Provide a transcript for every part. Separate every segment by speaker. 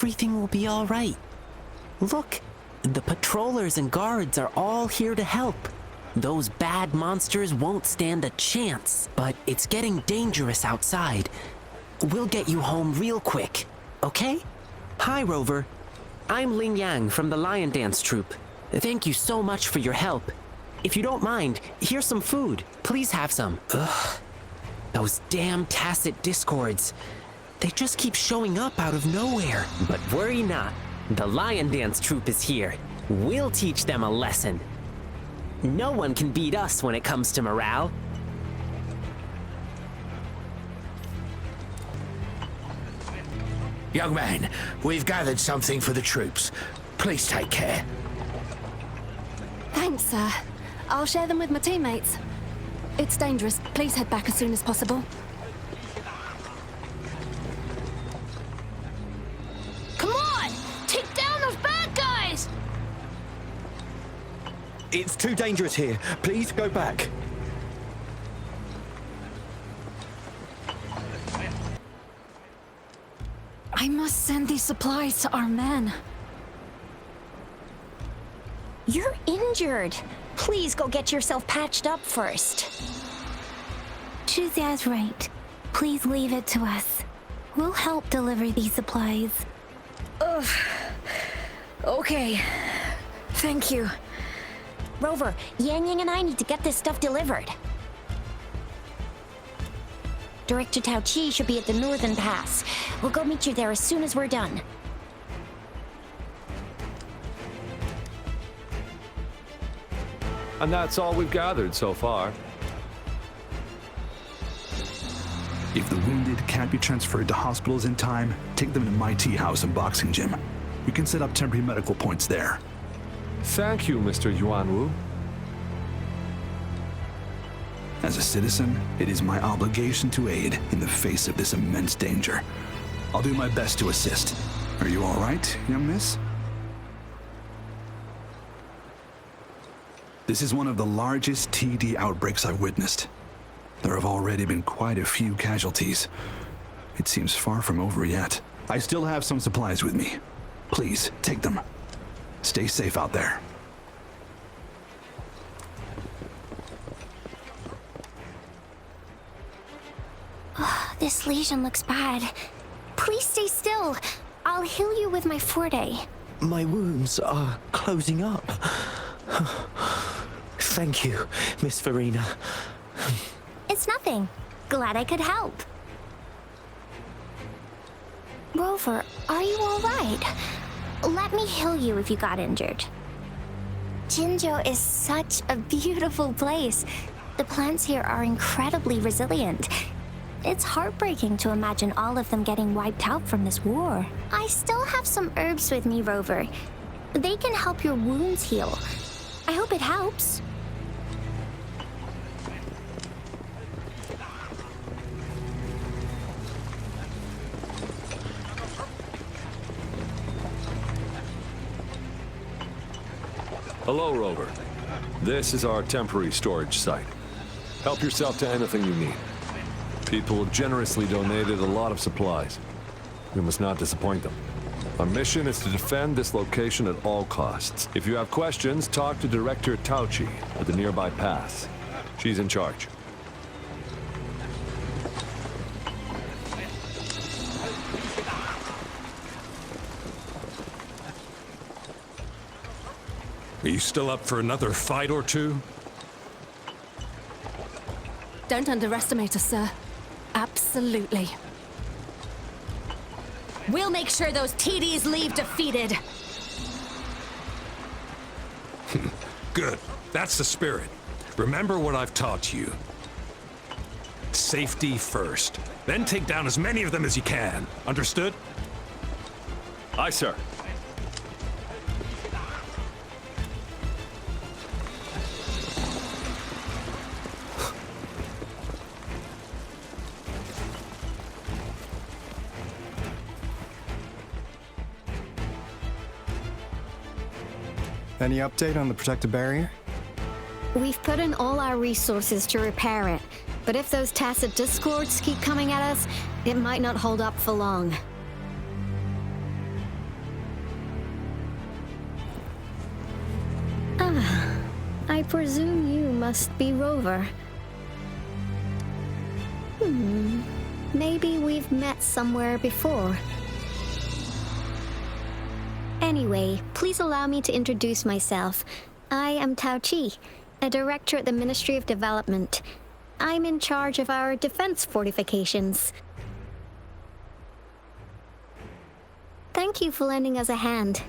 Speaker 1: Everything will be all right. Look, the patrollers and guards are all here to help. Those bad monsters won't stand a chance, but it's getting dangerous outside. We'll get you home real quick, okay? Hi, Rover. I'm Ling Yang from the Lion Dance Troupe. Thank you so much for your help. If you don't mind, here's some food. Please have some. Ugh. Those damn tacit discords. They just keep showing up out of nowhere. But worry not. The Lion Dance Troupe is here. We'll teach them a lesson. No one can beat us when it comes to morale.
Speaker 2: Young man, we've gathered something for the troops. Please take care.
Speaker 3: Thanks, sir. I'll share them with my teammates. It's dangerous. Please head back as soon as possible.
Speaker 4: Come on! Take down those bad guys!
Speaker 5: It's too dangerous here. Please go back.
Speaker 3: I must send these supplies to our men.
Speaker 6: You're injured. Please go get yourself patched up first.
Speaker 7: Shuzia's right. Please leave it to us. We'll help deliver these supplies.
Speaker 6: Ugh. Okay. Thank you. Rover, Yang Yang and I need to get this stuff delivered. Director Tao Chi should be at the Northern Pass. We'll go meet you there as soon as we're done.
Speaker 8: And that's all we've gathered so far.
Speaker 9: If the wounded can't be transferred to hospitals in time, take them to my tea house and boxing gym. We can set up temporary medical points there.
Speaker 8: Thank you, Mr. Yuanwu.
Speaker 9: As a citizen, it is my obligation to aid in the face of this immense danger. I'll do my best to assist. Are you all right, young miss? This is one of the largest TD outbreaks I've witnessed. There have already been quite a few casualties. It seems far from over yet. I still have some supplies with me. Please, take them. Stay safe out there.
Speaker 7: This lesion looks bad. Please stay still. I'll heal you with my forte.
Speaker 1: My wounds are closing up. Thank you, Miss Farina.
Speaker 7: It's nothing. Glad I could help. Rover, are you all right? Let me heal you if you got injured. Jinzhou is such a beautiful place. The plants here are incredibly resilient. It's heartbreaking to imagine all of them getting wiped out from this war. I still have some herbs with me, Rover. They can help your wounds heal. I hope it helps.
Speaker 8: Hello, Rover. This is our temporary storage site. Help yourself to anything you need. People have generously donated a lot of supplies. We must not disappoint them. Our mission is to defend this location at all costs. If you have questions, talk to Director Tao Chi at the nearby pass. She's in charge.
Speaker 10: Are you still up for another fight or two?
Speaker 3: Don't underestimate us, sir. Absolutely. We'll make sure those TDs leave defeated.
Speaker 10: Good. That's the spirit. Remember what I've taught you. Safety first. Then take down as many of them as you can. Understood?
Speaker 8: Aye, sir.
Speaker 11: Any update on the protective barrier?
Speaker 3: We've put in all our resources to repair it, but if those tacit discords keep coming at us, it might not hold up for long.
Speaker 6: presume you must be Rover. Maybe we've met somewhere before. Anyway, please allow me to introduce myself. I am Tao Chi, a director at the Ministry of Development. I'm in charge of our defense fortifications. Thank you for lending us a hand.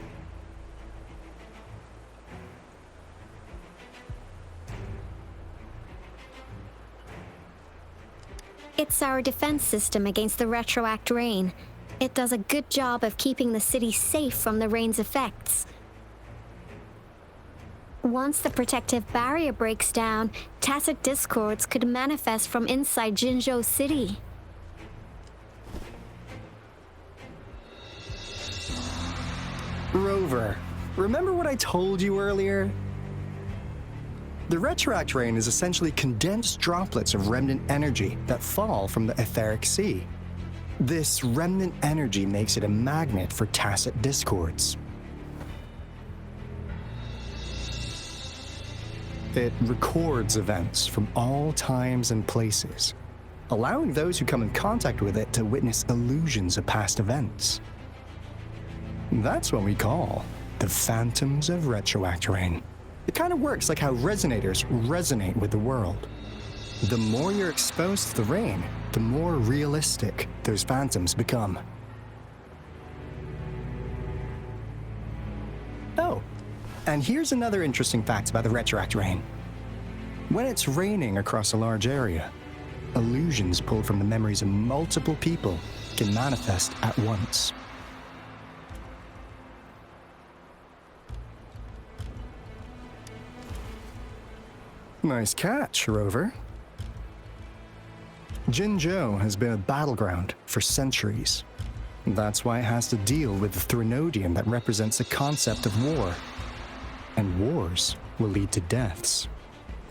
Speaker 6: It's our defense system against the retroact rain. It does a good job of keeping the city safe from the rain's effects. Once the protective barrier breaks down, tacit discords could manifest from inside Jinzhou City.
Speaker 11: Rover, remember what I told you earlier? The retroact rain is essentially condensed droplets of remnant energy that fall from the etheric sea. This remnant energy makes it a magnet for tacit discords. It records events from all times and places, allowing those who come in contact with it to witness illusions of past events. That's what we call the phantoms of retroact rain. It kind of works like how resonators resonate with the world. The more you're exposed to the rain, the more realistic those phantoms become. Oh, and here's another interesting fact about the retroact rain. When it's raining across a large area, illusions pulled from the memories of multiple people can manifest at once. Nice catch, Rover. Jinzhou has been a battleground for centuries. That's why it has to deal with the Threnodian that represents the concept of war. And wars will lead to deaths.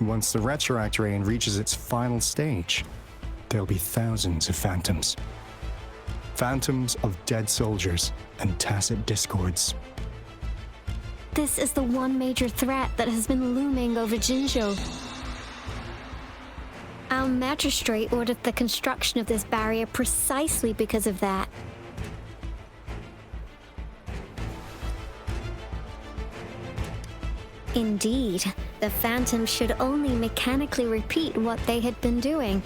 Speaker 11: Once the retroact rain reaches its final stage, there'll be thousands of phantoms. Phantoms of dead soldiers and tacit discords.
Speaker 6: This is the one major threat that has been looming over Jinzhou. Our magistrate ordered the construction of this barrier precisely because of that. Indeed, the phantoms should only mechanically repeat what they had been doing.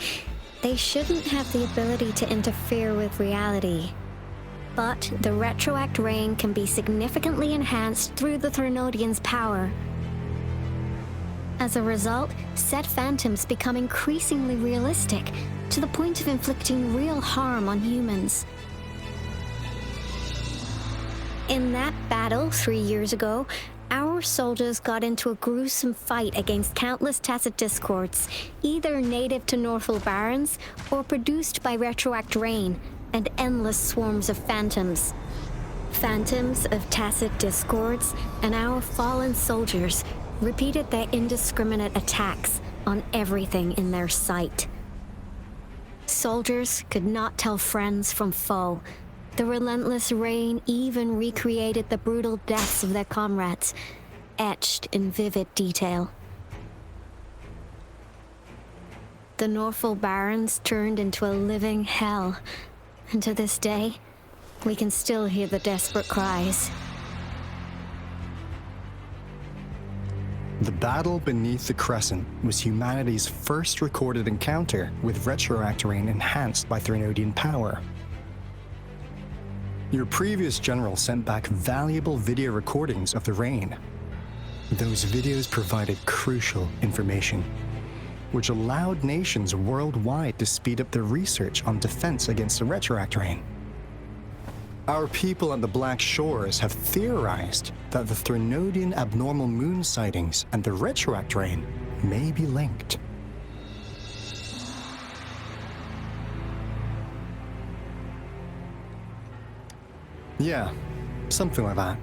Speaker 6: They shouldn't have the ability to interfere with reality. But the retroact rain can be significantly enhanced through the Threnodian's power. As a result, said phantoms become increasingly realistic, to the point of inflicting real harm on humans. In that battle 3 years ago, our soldiers got into a gruesome fight against countless tacit discords, either native to Northal Barrens or produced by retroact rain and endless swarms of phantoms. Phantoms of tacit discords and our fallen soldiers repeated their indiscriminate attacks on everything in their sight. Soldiers could not tell friends from foe. The relentless rain even recreated the brutal deaths of their comrades, etched in vivid detail. The Northal Barrens turned into a living hell, and to this day, we can still hear the desperate cries.
Speaker 11: The battle beneath the Crescent was humanity's first recorded encounter with retroact rain enhanced by Threnodian power. Your previous general sent back valuable video recordings of the rain. Those videos provided crucial information, which allowed nations worldwide to speed up their research on defense against the retroact rain. Our people at the Black Shores have theorized that the Threnodian abnormal moon sightings and the retroact rain may be linked. Yeah, something like that.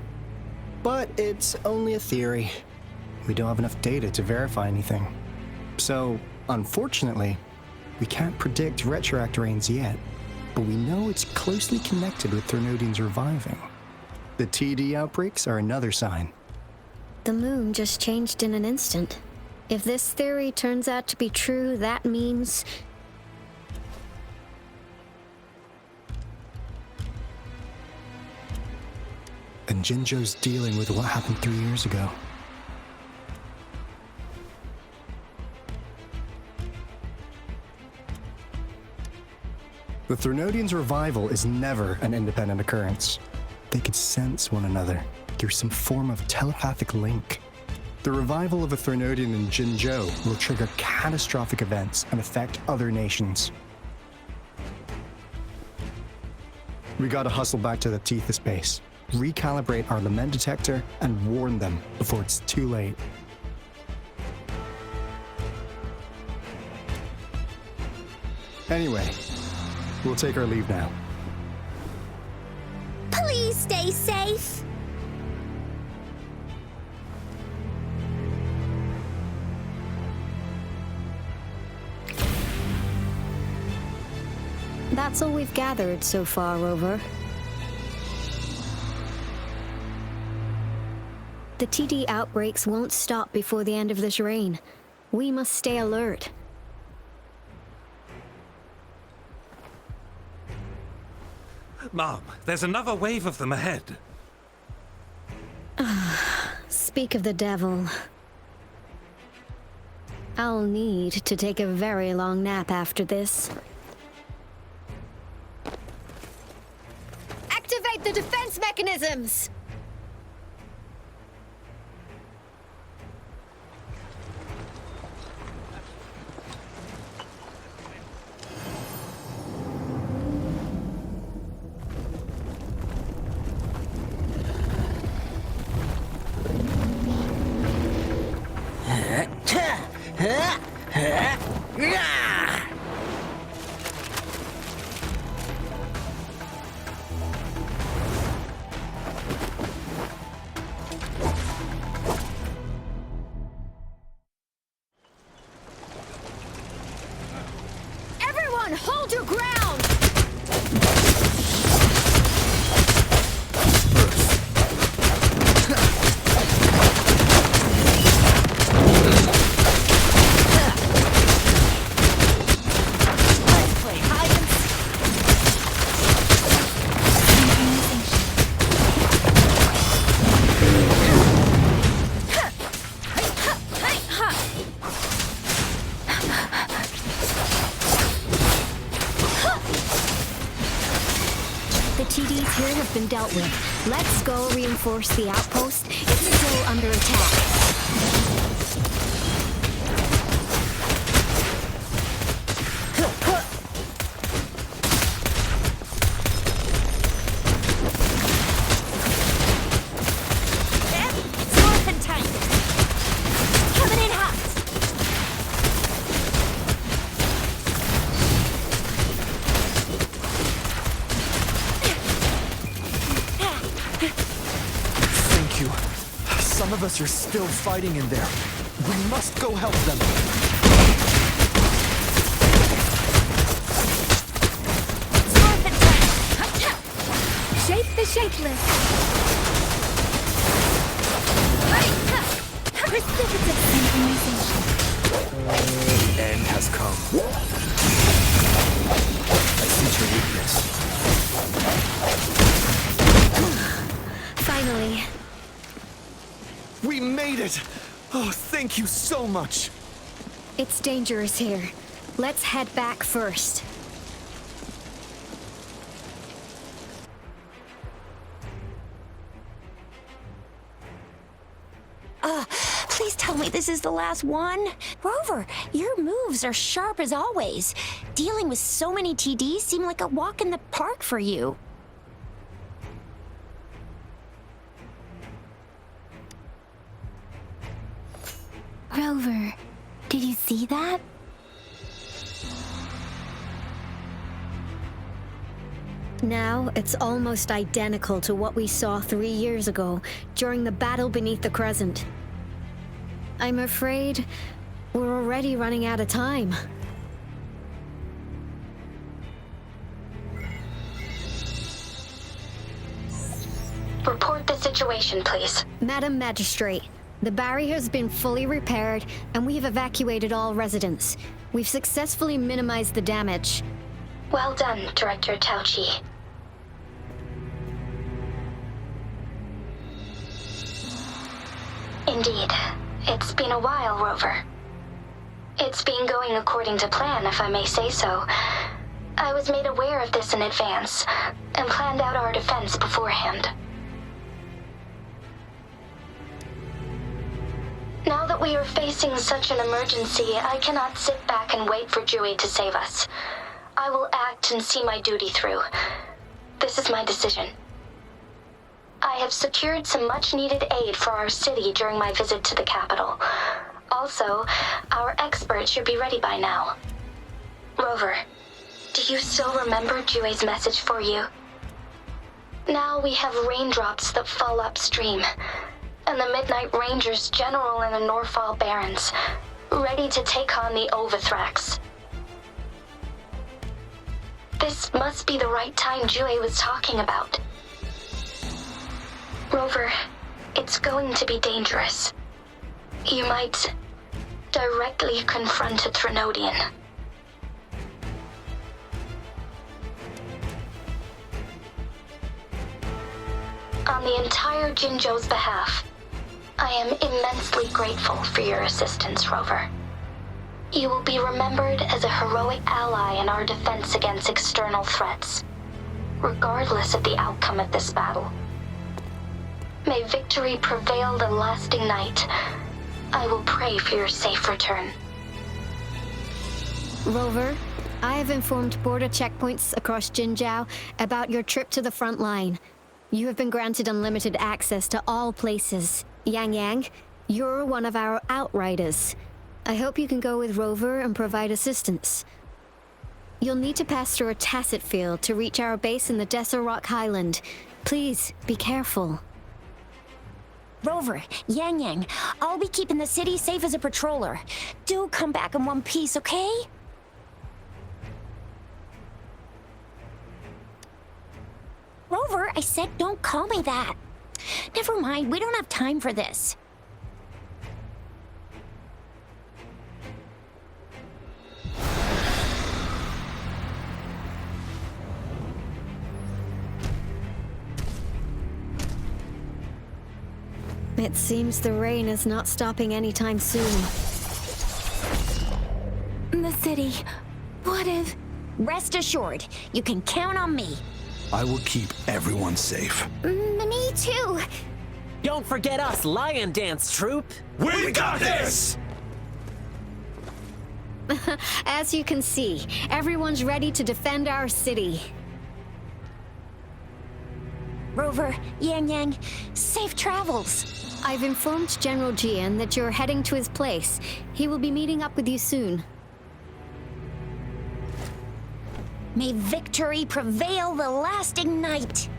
Speaker 11: But it's only a theory. We don't have enough data to verify anything. So, unfortunately, we can't predict retroact rains yet, but we know it's closely connected with Threnodians reviving. The TD outbreaks are another sign.
Speaker 6: The moon just changed in an instant. If this theory turns out to be true, that means...
Speaker 11: And Jinzhou's dealing with what happened 3 years ago. The Threnodians' revival is never an independent occurrence. They could sense one another through some form of telepathic link. The revival of a Threnodian in Jinzhou will trigger catastrophic events and affect other nations. We gotta hustle back to the Tethys base, recalibrate our lament detector, and warn them before it's too late. Anyway, we'll take our leave now.
Speaker 7: Please stay safe.
Speaker 6: That's all we've gathered so far, Rover. The TD outbreaks won't stop before the end of this reign. We must stay alert.
Speaker 10: Mom, there's another wave of them ahead.
Speaker 6: Speak of the devil. I'll need to take a very long nap after this. Activate the defense mechanisms!
Speaker 4: Everyone, hold your ground!
Speaker 6: Been dealt with. Let's go reinforce the outpost. It's still under attack.
Speaker 5: Some of us are still fighting in there. We must go help them.
Speaker 3: Shape the shapeless. Precipitate synchronization.
Speaker 5: The end has come. I sense your weakness.
Speaker 6: Finally.
Speaker 5: We made it! Oh, thank you so much!
Speaker 6: It's dangerous here. Let's head back first.
Speaker 7: Please tell me this is the last one. Rover, your moves are sharp as always. Dealing with so many TDs seemed like a walk in the park for you. Rover, did you see that?
Speaker 6: Now, it's almost identical to what we saw 3 years ago, during the battle beneath the Crescent. I'm afraid we're already running out of time.
Speaker 7: Report the situation, please.
Speaker 6: Madam Magistrate, The barrier has been fully repaired, and we've evacuated all residents. We've successfully minimized the damage.
Speaker 7: Well done, Director Tauchi. Indeed. It's been a while, Rover. It's been going according to plan, if I may say so. I was made aware of this in advance, and planned out our defense beforehand. Now that we are facing such an emergency, I cannot sit back and wait for Dewey to save us. I will act and see my duty through. This is my decision. I have secured some much-needed aid for our city during my visit to the capital. Also, our experts should be ready by now. Rover, do you still remember Dewey's message for you? Now we have raindrops that fall upstream, and the Midnight Rangers General in the Norfall Barrens, ready to take on the Overthrax. This must be the right time Dewey was talking about. Rover, it's going to be dangerous. You might directly confront a Threnodian. On the entire Jinzhou's behalf, I am immensely grateful for your assistance, Rover. You will be remembered as a heroic ally in our defense against external threats, regardless of the outcome of this battle. May victory prevail the lasting night. I will pray for your safe return.
Speaker 6: Rover, I have informed border checkpoints across Jinzhou about your trip to the front line. You have been granted unlimited access to all places. Yang Yang, you're one of our outriders. I hope you can go with Rover and provide assistance. You'll need to pass through a tacit field to reach our base in the Desert Rock Highland. Please, be careful.
Speaker 12: Rover, Yang Yang, I'll be keeping the city safe as a patroller. Do come back in one piece, okay? Rover, I said don't call me that. Never mind, we don't have time for this.
Speaker 6: It seems the rain is not stopping anytime soon.
Speaker 12: The city. What if... Rest assured, you can count on me.
Speaker 9: I will keep everyone safe.
Speaker 12: Me too.
Speaker 1: Don't forget us, Lion Dance Troop.
Speaker 5: We got this!
Speaker 6: As you can see, everyone's ready to defend our city.
Speaker 12: Rover, Yang Yang, safe travels.
Speaker 6: I've informed General Jian that you're heading to his place. He will be meeting up with you soon.
Speaker 12: May victory prevail the lasting night.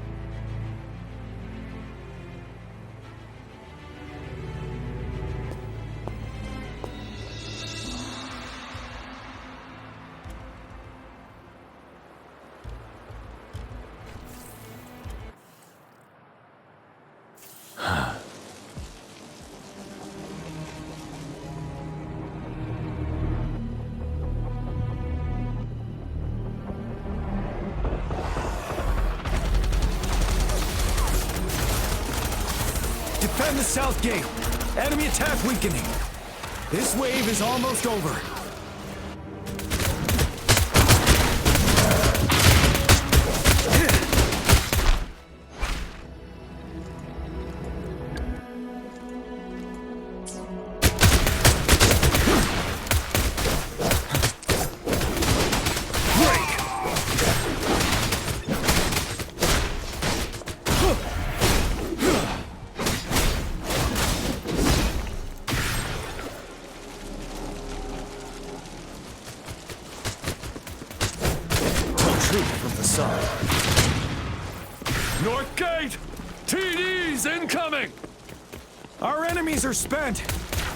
Speaker 5: Defend the south gate. Enemy attack weakening. This wave is almost over. From the side.
Speaker 8: North Gate! TD's incoming!
Speaker 5: Our enemies are spent.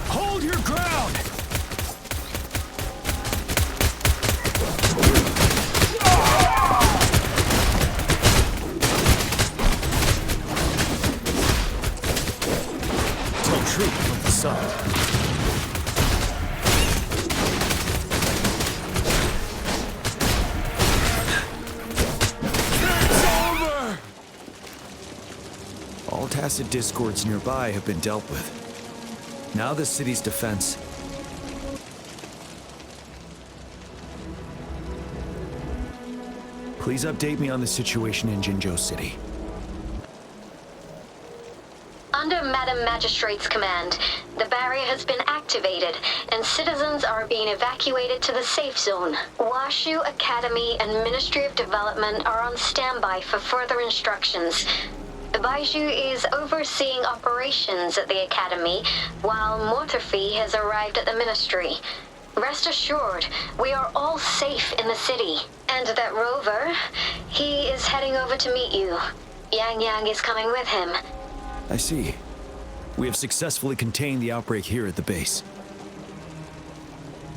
Speaker 5: Hold your ground! Troop from the sun. It's over! All tacit discords nearby have been dealt with. Now the city's defense. Please update me on the situation in Jinzhou City.
Speaker 13: Under Madam Magistrate's command, the barrier has been activated, and citizens are being evacuated to the safe zone. Washu Academy and Ministry of Development are on standby for further instructions. Baiju is overseeing operations at the Academy, while Mortherfee has arrived at the Ministry. Rest assured, we are all safe in the city. And that Rover, he is heading over to meet you. Yang Yang is coming with him.
Speaker 5: I see. We have successfully contained the outbreak here at the base.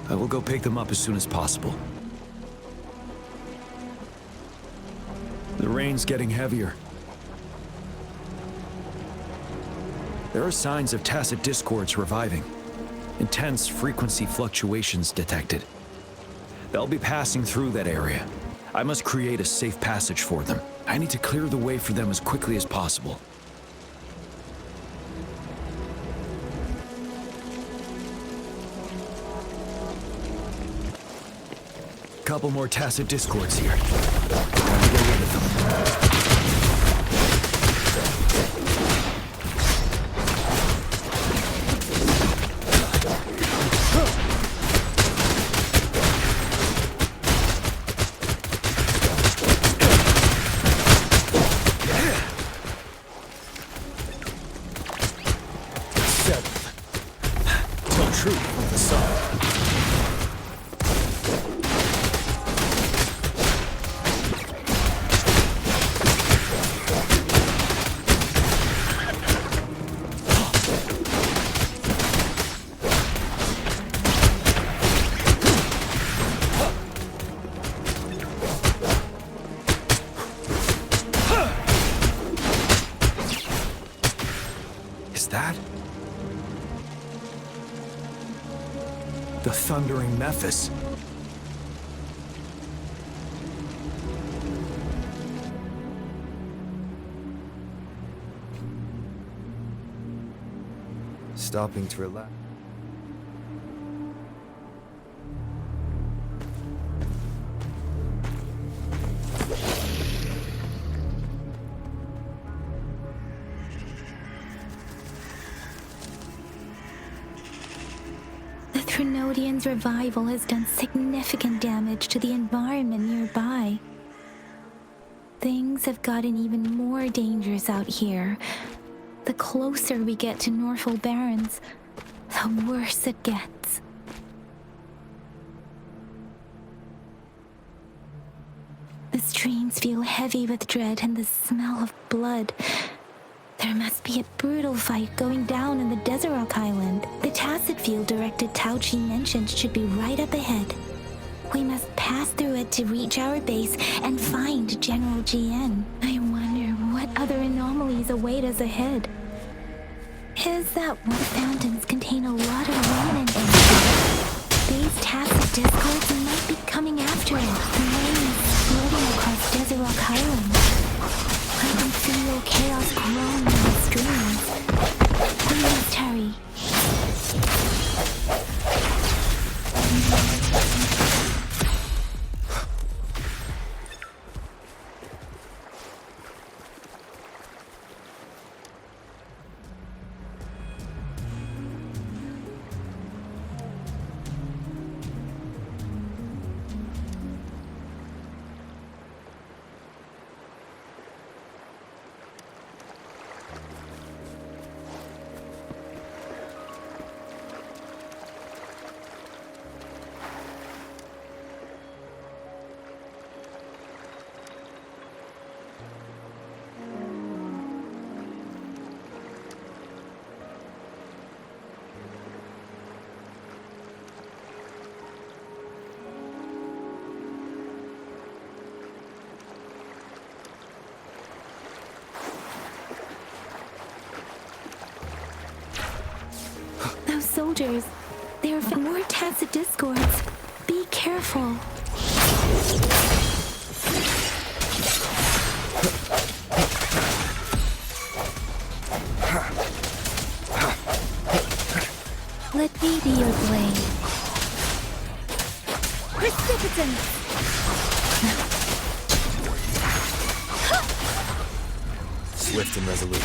Speaker 5: I will go pick them up as soon as possible. The rain's getting heavier. There are signs of tacit discords reviving. Intense frequency fluctuations detected. They'll be passing through that area. I must create a safe passage for them. I need to clear the way for them as quickly as possible. Couple more tacit discords here. Time to get rid of them. The thundering Mephis. Stopping to relax.
Speaker 6: The Threnodian's revival has done significant damage to the environment nearby. Things have gotten even more dangerous out here. The closer we get to Northful Barrens, the worse it gets. The streams feel heavy with dread and the smell of blood. There must be a brutal fight going down in the Desert Island. The tacit field directed Tao Chi mentioned should be right up ahead. We must pass through it to reach our base and find General GN. I wonder what other anomalies await us ahead. Is that what fountains contain a lot of rain and energy? These tacit discords might be coming after it. The rain is floating across Desert Rock Island. I can feel chaos growing in the streams. We must hurry. soldiers. There are more tacit discords. Be careful. Let me be your blade. Precipitant!
Speaker 5: Swift and resolute.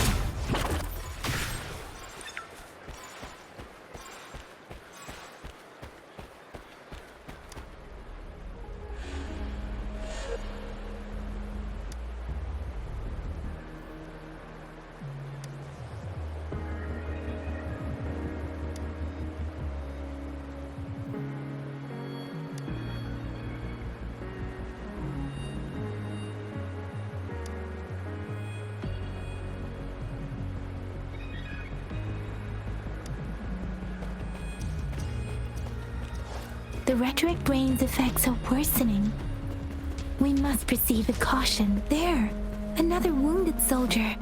Speaker 6: The rhetoric brain's effects are worsening. We must proceed with caution. There, another wounded soldier.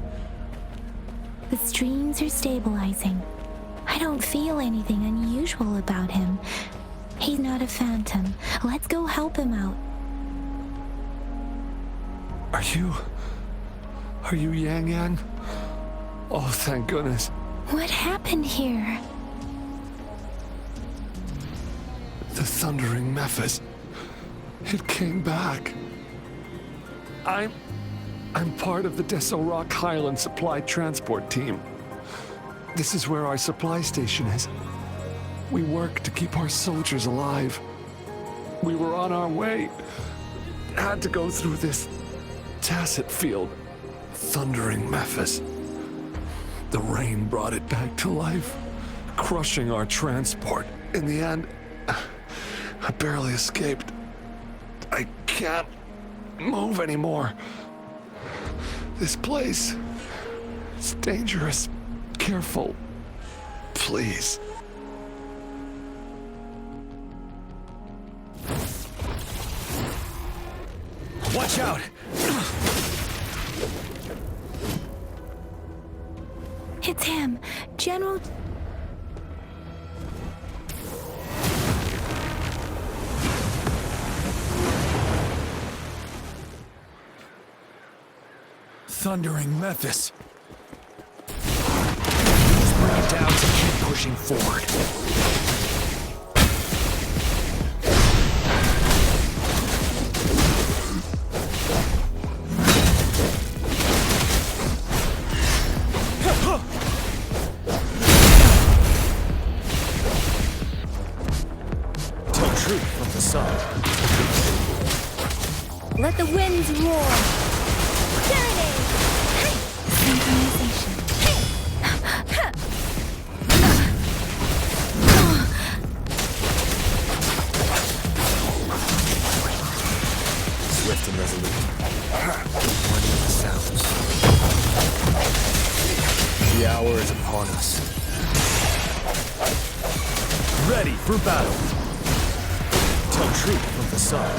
Speaker 6: The streams are stabilizing. I don't feel anything unusual about him. He's not a phantom. Let's go help him out.
Speaker 8: Are you Yang Yang? Oh, thank goodness.
Speaker 6: What happened here?
Speaker 8: The Thundering Mephis. It came back. I'm part of the Deso Rock Highland Supply Transport Team. This is where our supply station is. We work to keep our soldiers alive. We were on our way. Had to go through this tacit field. Thundering Mephis. The rain brought it back to life, crushing our transport. In the end, I barely escaped. I can't move anymore. This place, it's dangerous. Careful. Please.
Speaker 5: Watch out!
Speaker 6: It's him, General...
Speaker 5: Thundering Mephis. Let's bring it down to keep pushing forward. Tell truth from the sun.
Speaker 6: Let the winds roar! There it is! Synchronization.
Speaker 5: Swift and resolute. One of the sounds. The hour is upon us. Ready for battle. Tell truth from the sun.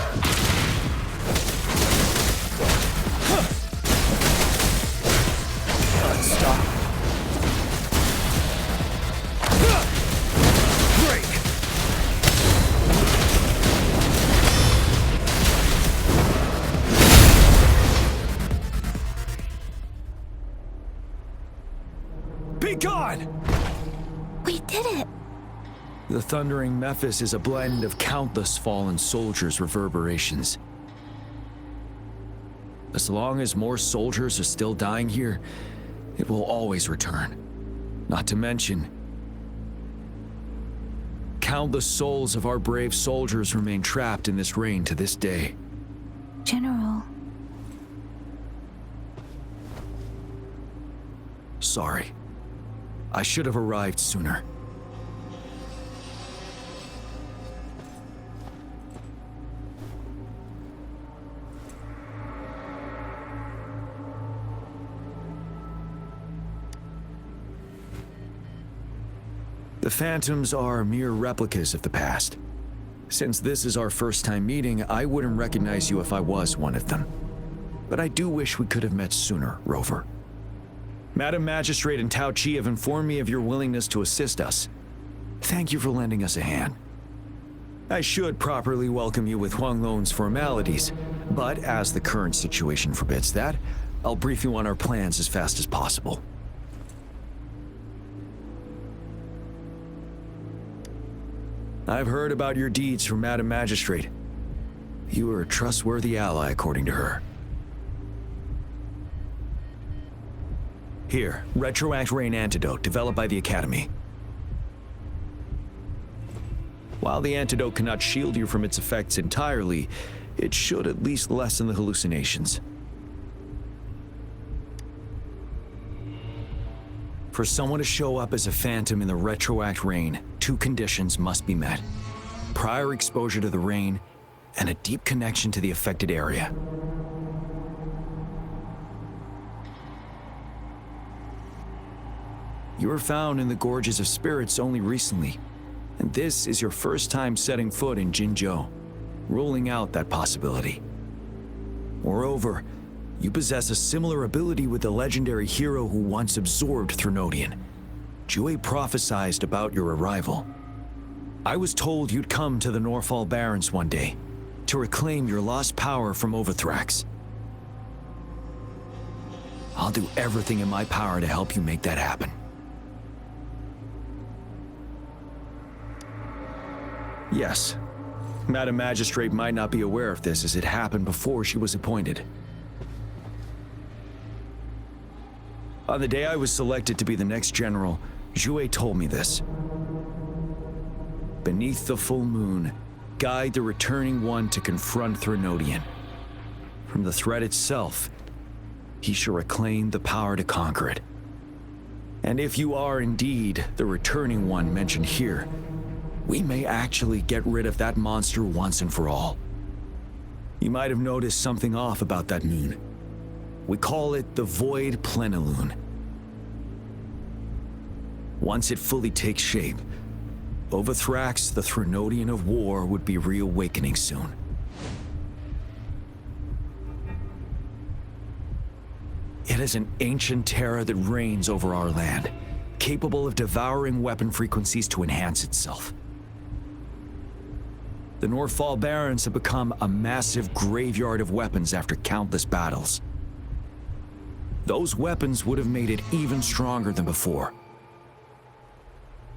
Speaker 5: Stop. Break. Be gone!
Speaker 6: We did it!
Speaker 5: The Thundering Mephis is a blend of countless fallen soldiers' reverberations. As long as more soldiers are still dying here, it will always return. Not to mention, countless souls of our brave soldiers remain trapped in this rain to this day.
Speaker 6: General.
Speaker 5: Sorry. I should have arrived sooner. The Phantoms are mere replicas of the past. Since this is our first time meeting, I wouldn't recognize you if I was one of them. But I do wish we could have met sooner, Rover. Madam Magistrate and Tao Chi have informed me of your willingness to assist us. Thank you for lending us a hand. I should properly welcome you with Huanglong's formalities, but as the current situation forbids that, I'll brief you on our plans as fast as possible. I've heard about your deeds from Madam Magistrate. You are a trustworthy ally, according to her. Here, Retroact Rain Antidote, developed by the Academy. While the antidote cannot shield you from its effects entirely, it should at least lessen the hallucinations. For someone to show up as a phantom in the Retroact Rain, 2 conditions must be met. Prior exposure to the rain, and a deep connection to the affected area. You were found in the Gorges of Spirits only recently, and this is your first time setting foot in Jinzhou, ruling out that possibility. Moreover, you possess a similar ability with the legendary hero who once absorbed Threnodian. Jue prophesied about your arrival. I was told you'd come to the Norfall Barrens one day, to reclaim your lost power from Overthrax. I'll do everything in my power to help you make that happen. Yes, Madam Magistrate might not be aware of this as it happened before she was appointed. On the day I was selected to be the next general, Jue told me this. Beneath the full moon, guide the returning one to confront Threnodian. From the threat itself, he shall reclaim the power to conquer it. And if you are indeed the returning one mentioned here, we may actually get rid of that monster once and for all. You might have noticed something off about that moon. We call it the Void Plenilune. Once it fully takes shape, Overthrax, the Threnodian of War, would be reawakening soon. It is an ancient terror that reigns over our land, capable of devouring weapon frequencies to enhance itself. The Norfall Barrens have become a massive graveyard of weapons after countless battles. Those weapons would have made it even stronger than before.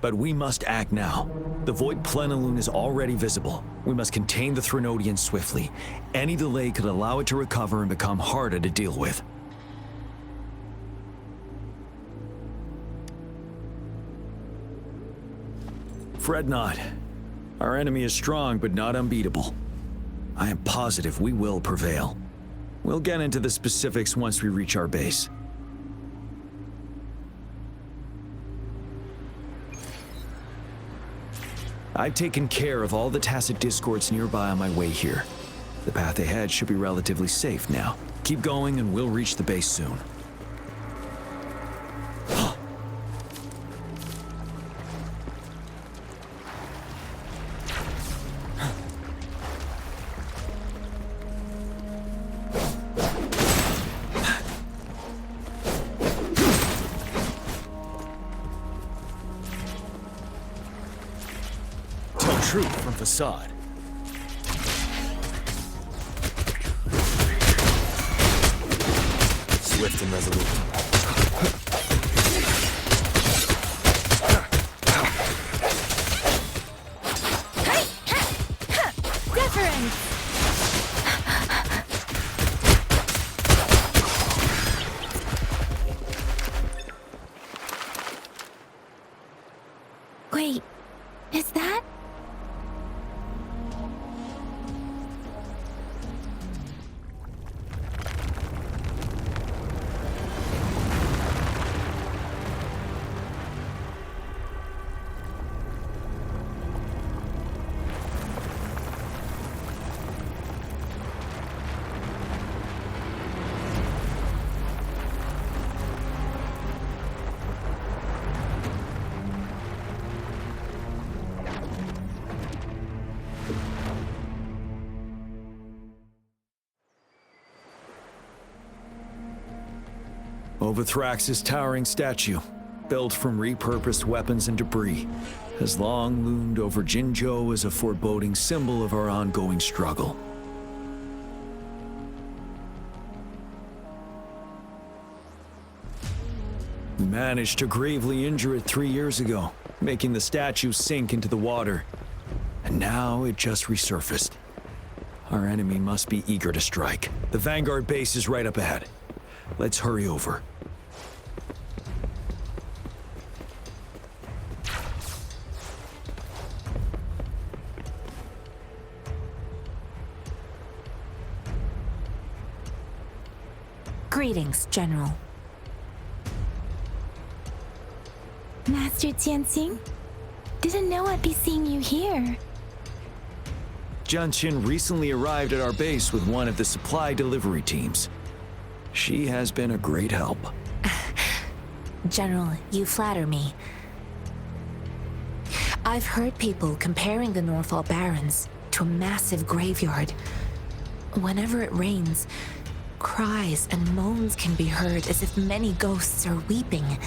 Speaker 5: But we must act now. The Void Plenilune is already visible. We must contain the Threnodian swiftly. Any delay could allow it to recover and become harder to deal with. Fret not. Our enemy is strong, but not unbeatable. I am positive we will prevail. We'll get into the specifics once we reach our base. I've taken care of all the tacit discords nearby on my way here. The path ahead should be relatively safe now. Keep going and we'll reach the base soon. Truth from facade. Swift and resolute.
Speaker 12: Deference!
Speaker 3: Wait, is that? Overthrax's towering statue, built from repurposed weapons and debris,
Speaker 5: has long loomed over Jinzhou as a foreboding symbol of our ongoing struggle. We managed to gravely injure it 3 years ago, making the statue sink into the water. And now it just resurfaced. Our enemy must be eager to strike. The Vanguard base is right up ahead. Let's hurry over.
Speaker 12: Greetings, General.
Speaker 14: Master Tianxing? Didn't know I'd be seeing you here.
Speaker 5: Jianqin recently arrived at our base with one of the supply delivery teams. She has been a great help.
Speaker 12: General, you flatter me. I've heard people comparing the Norfall Barrens to a massive graveyard. Whenever it rains, cries and moans can be heard as if many ghosts are weeping.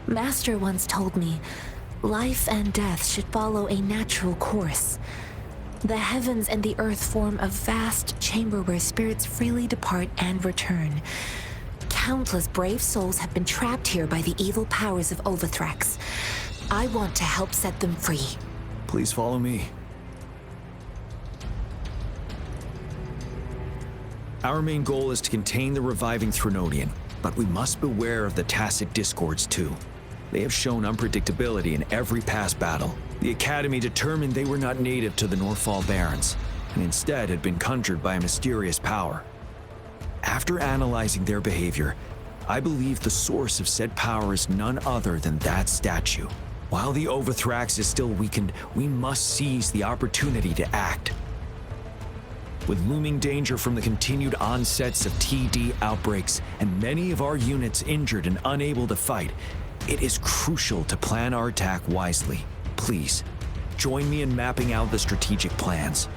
Speaker 12: Master once told me, life and death should follow a natural course. The heavens and the earth form a vast chamber where spirits freely depart and return. Countless brave souls have been trapped here by the evil powers of Overthrax. I want to help set them free.
Speaker 5: Please follow me. Our main goal is to contain the reviving Threnodian, but we must beware of the tacit discords too. They have shown unpredictability in every past battle. The Academy determined they were not native to the Norfall Barrens, and instead had been conjured by a mysterious power. After analyzing their behavior, I believe the source of said power is none other than that statue. While the Overthrax is still weakened, we must seize the opportunity to act. With looming danger from the continued onsets of TD outbreaks and many of our units injured and unable to fight, it is crucial to plan our attack wisely. Please, join me in mapping out the strategic plans.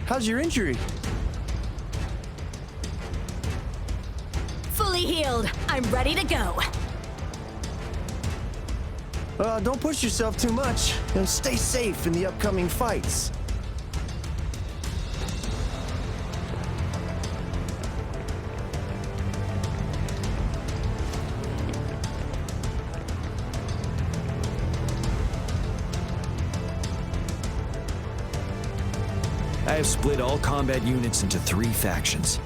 Speaker 15: How's your injury?
Speaker 12: Fully healed. I'm ready to go.
Speaker 15: Don't push yourself too much, and stay safe in the upcoming fights.
Speaker 5: I have split all combat units into 3 factions.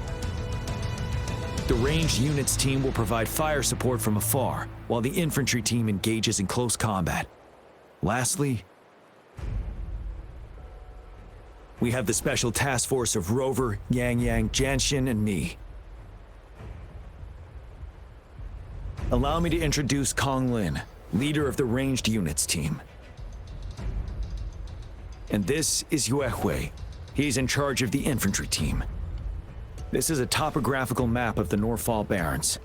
Speaker 5: The ranged units team will provide fire support from afar, while the infantry team engages in close combat. Lastly, we have the special task force of Rover, Yang, Jianxin, and me. Allow me to introduce Kong Lin, leader of the ranged units team. And this is Yue Hui. He's in charge of the infantry team. This is a topographical map of the Norfall Barrens.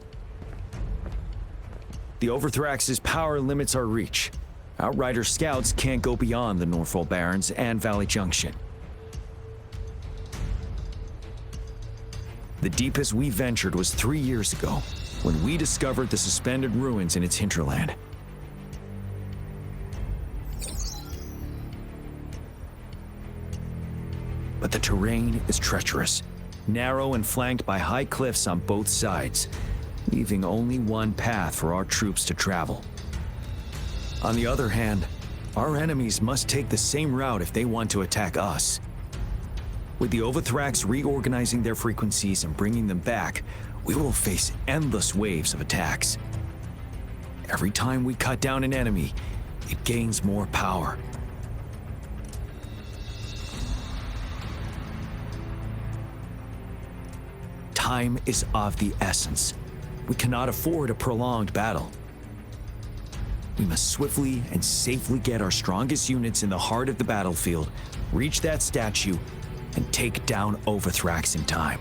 Speaker 5: The Overthrax's power limits our reach. Outrider scouts can't go beyond the Norfall Barrens and Valley Junction. The deepest we ventured was 3 years ago, when we discovered the suspended ruins in its hinterland. But the terrain is treacherous, narrow and flanked by high cliffs on both sides, leaving only one path for our troops to travel. On the other hand, our enemies must take the same route if they want to attack us. With the Overthrax reorganizing their frequencies and bringing them back, we will face endless waves of attacks. Every time we cut down an enemy, it gains more power. Time is of the essence. We cannot afford a prolonged battle. We must swiftly and safely get our strongest units in the heart of the battlefield, reach that statue, and take down Overthrax in time.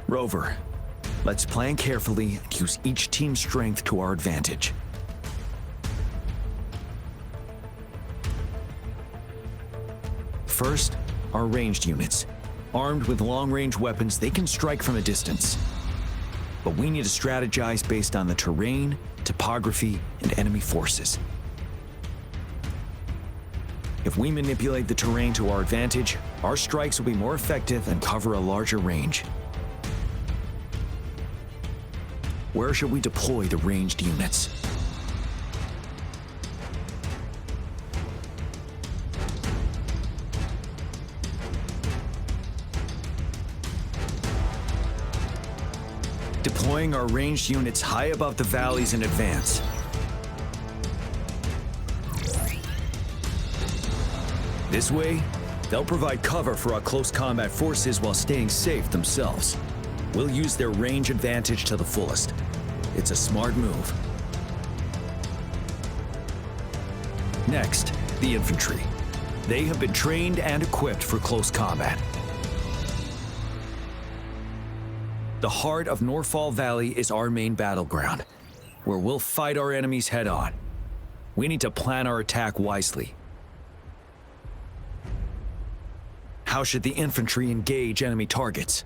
Speaker 5: Rover, let's plan carefully and use each team's strength to our advantage. First, our ranged units. Armed with long-range weapons, they can strike from a distance. But we need to strategize based on the terrain, topography, and enemy forces. If we manipulate the terrain to our advantage, our strikes will be more effective and cover a larger range. Where should we deploy the ranged units? Deploying our ranged units high above the valleys in advance. This way, they'll provide cover for our close combat forces while staying safe themselves. We'll use their range advantage to the fullest. It's a smart move. Next, the infantry. They have been trained and equipped for close combat. The heart of Norfall Valley is our main battleground, where we'll fight our enemies head-on. We need to plan our attack wisely. How should the infantry engage enemy targets?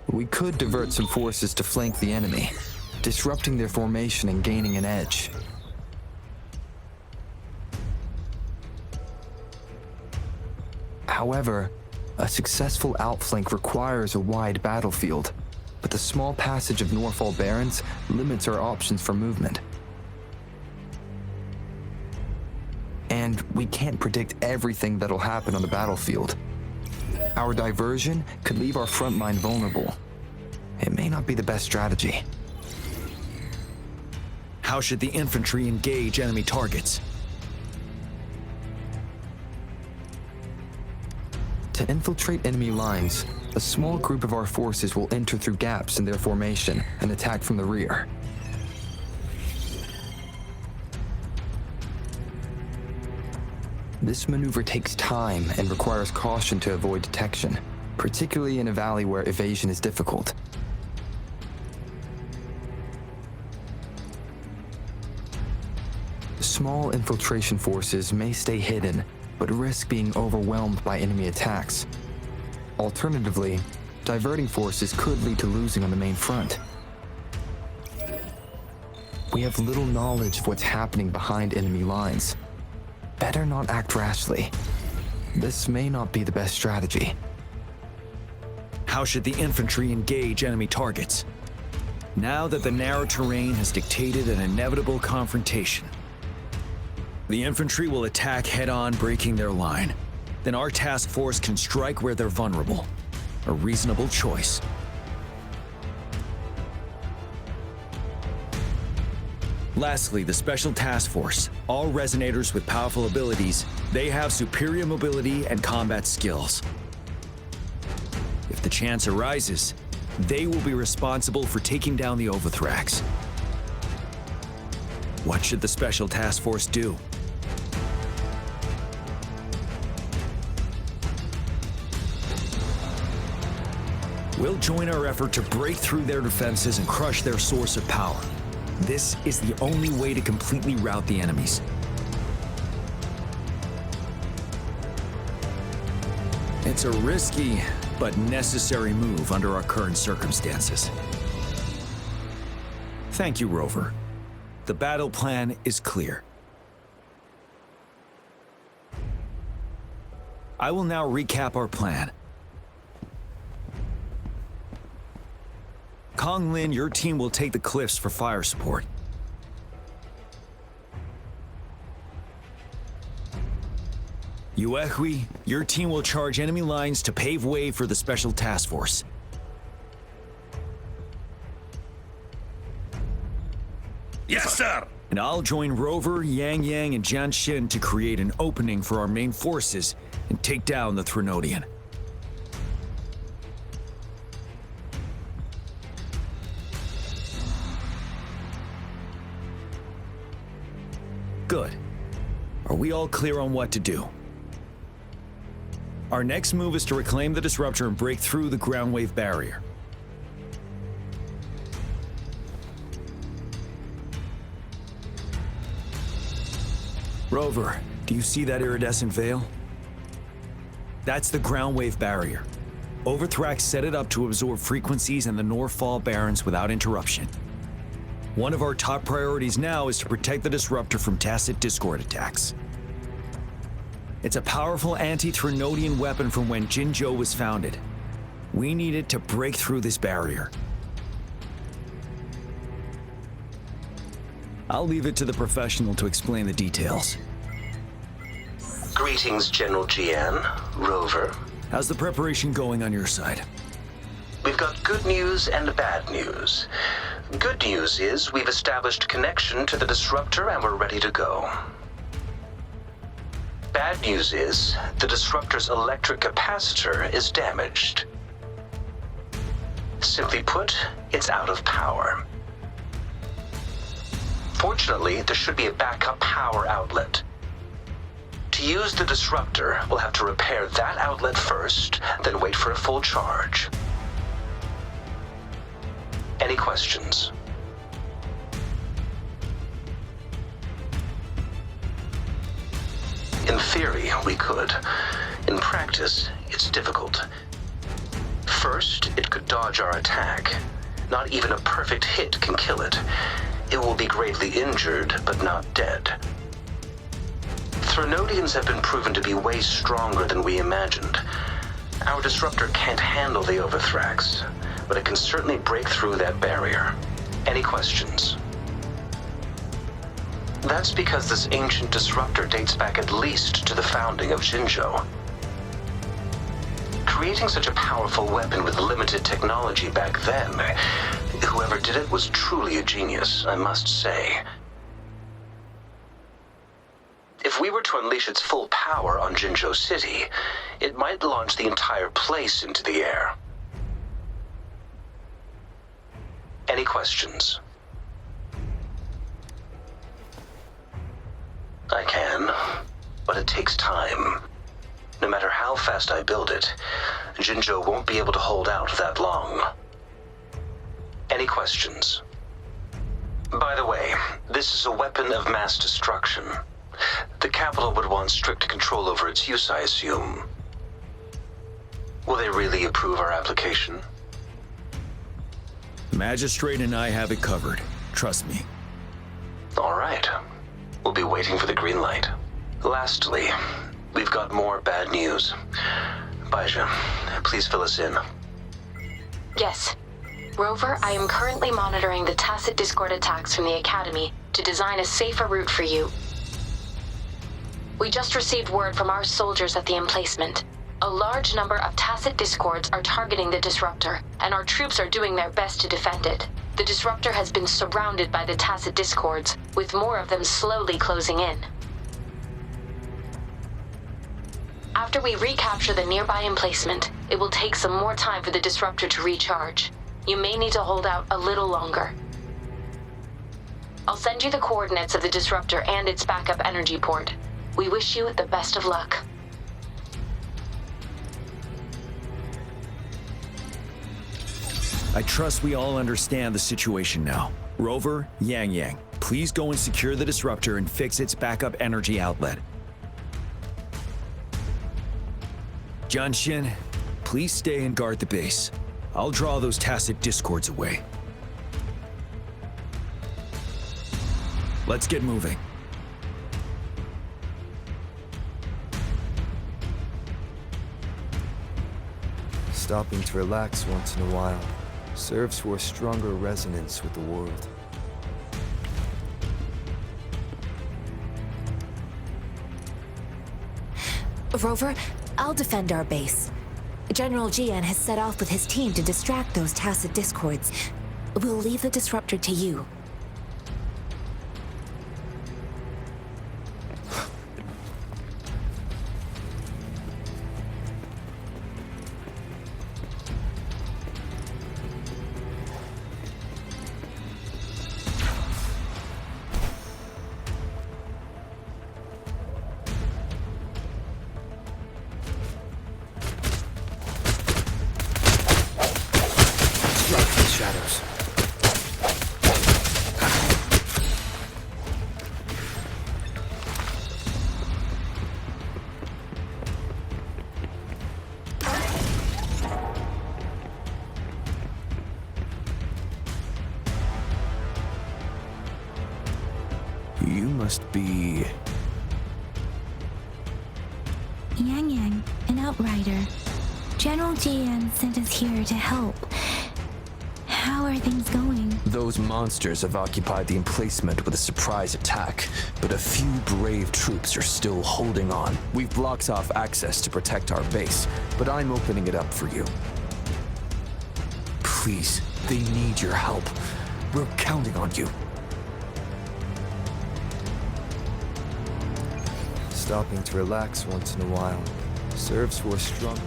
Speaker 16: We could divert some forces to flank the enemy, disrupting their formation and gaining an edge. However, a successful outflank requires a wide battlefield, but the small passage of Norfall Barrens limits our options for movement. And we can't predict everything that'll happen on the battlefield. Our diversion could leave our front line vulnerable. It may not be the best strategy.
Speaker 5: How should the infantry engage enemy targets?
Speaker 16: To infiltrate enemy lines, a small group of our forces will enter through gaps in their formation and attack from the rear. This maneuver takes time and requires caution to avoid detection, particularly in a valley where evasion is difficult. Small infiltration forces may stay hidden, but risk being overwhelmed by enemy attacks. Alternatively, diverting forces could lead to losing on the main front. We have little knowledge of what's happening behind enemy lines. Better not act rashly. This may not be the best strategy.
Speaker 5: How should the infantry engage enemy targets? Now that the narrow terrain has dictated an inevitable confrontation, the infantry will attack head-on, breaking their line. Then our task force can strike where they're vulnerable. A reasonable choice. Lastly, the Special Task Force. All resonators with powerful abilities, they have superior mobility and combat skills. If the chance arises, they will be responsible for taking down the Overthrax. What should the Special Task Force do? We'll join our effort to break through their defenses and crush their source of power. This is the only way to completely rout the enemies. It's a risky but necessary move under our current circumstances. Thank you, Rover. The battle plan is clear. I will now recap our plan. Kong Lin, your team will take the cliffs for fire support. Yuehui, your team will charge enemy lines to pave way for the Special Task Force.
Speaker 10: Yes, sir!
Speaker 5: And I'll join Rover, Yang Yang, and Jian Xin to create an opening for our main forces and take down the Threnodian. Good. Are we all clear on what to do? Our next move is to reclaim the disruptor and break through the ground wave barrier. Rover, do you see that iridescent veil? That's the ground wave barrier. Overthrax set it up to absorb frequencies in the Northfall Barrens without interruption. One of our top priorities now is to protect the disruptor from tacit discord attacks. It's a powerful anti-Threnodian weapon from when Jinzhou was founded. We need it to break through this barrier. I'll leave it to the professional to explain the details.
Speaker 17: Greetings, General Jian, Rover.
Speaker 5: How's the preparation going on your side?
Speaker 17: We've got good news and bad news. Good news is we've established connection to the disruptor and we're ready to go. Bad news is the disruptor's electric capacitor is damaged. Simply put, it's out of power. Fortunately, there should be a backup power outlet. To use the disruptor, we'll have to repair that outlet first, then wait for a full charge. Any questions? In theory, we could. In practice, it's difficult. First, it could dodge our attack. Not even a perfect hit can kill it. It will be gravely injured, but not dead. Threnodians have been proven to be way stronger than we imagined. Our disruptor can't handle the Overthrax, but it can certainly break through that barrier. Any questions? That's because this ancient disruptor dates back at least to the founding of Jinzhou. Creating such a powerful weapon with limited technology back then, whoever did it was truly a genius, I must say. If we were to unleash its full power on Jinzhou City, it might launch the entire place into the air. Any questions? I can, but it takes time. No matter how fast I build it, Jinzhou won't be able to hold out that long. Any questions? By the way, this is a weapon of mass destruction. The capital would want strict control over its use, I assume. Will they really approve our application?
Speaker 5: The Magistrate and I have it covered. Trust me.
Speaker 17: All right. We'll be waiting for the green light. Lastly, we've got more bad news. Baizha, please fill us in.
Speaker 12: Yes. Rover, I am currently monitoring the tacit discord attacks from the Academy to design a safer route for you. We just received word from our soldiers at the emplacement. A large number of tacit discords are targeting the disruptor, and our troops are doing their best to defend it. The disruptor has been surrounded by the tacit discords, with more of them slowly closing in. After we recapture the nearby emplacement, it will take some more time for the disruptor to recharge. You may need to hold out a little longer. I'll send you the coordinates of the disruptor and its backup energy port. We wish you the best of luck.
Speaker 5: I trust we all understand the situation now. Rover, Yang, please go and secure the disruptor and fix its backup energy outlet. Jianxin, please stay and guard the base. I'll draw those tacit discords away. Let's get moving.
Speaker 18: Stopping to relax once in a while serves for a stronger resonance with the world.
Speaker 12: Rover, I'll defend our base. General Jian has set off with his team to distract those tacit discords. We'll leave the disruptor to you.
Speaker 5: You must be...
Speaker 14: Yang Yang, an outrider. General Jian sent us here to help. How are things going?
Speaker 16: Those monsters have occupied the emplacement with a surprise attack, but a few brave troops are still holding on. We've blocked off access to protect our base, but I'm opening it up for you. Please, they need your help. We're counting on you.
Speaker 18: Stopping to relax once in a while serves for a stronger...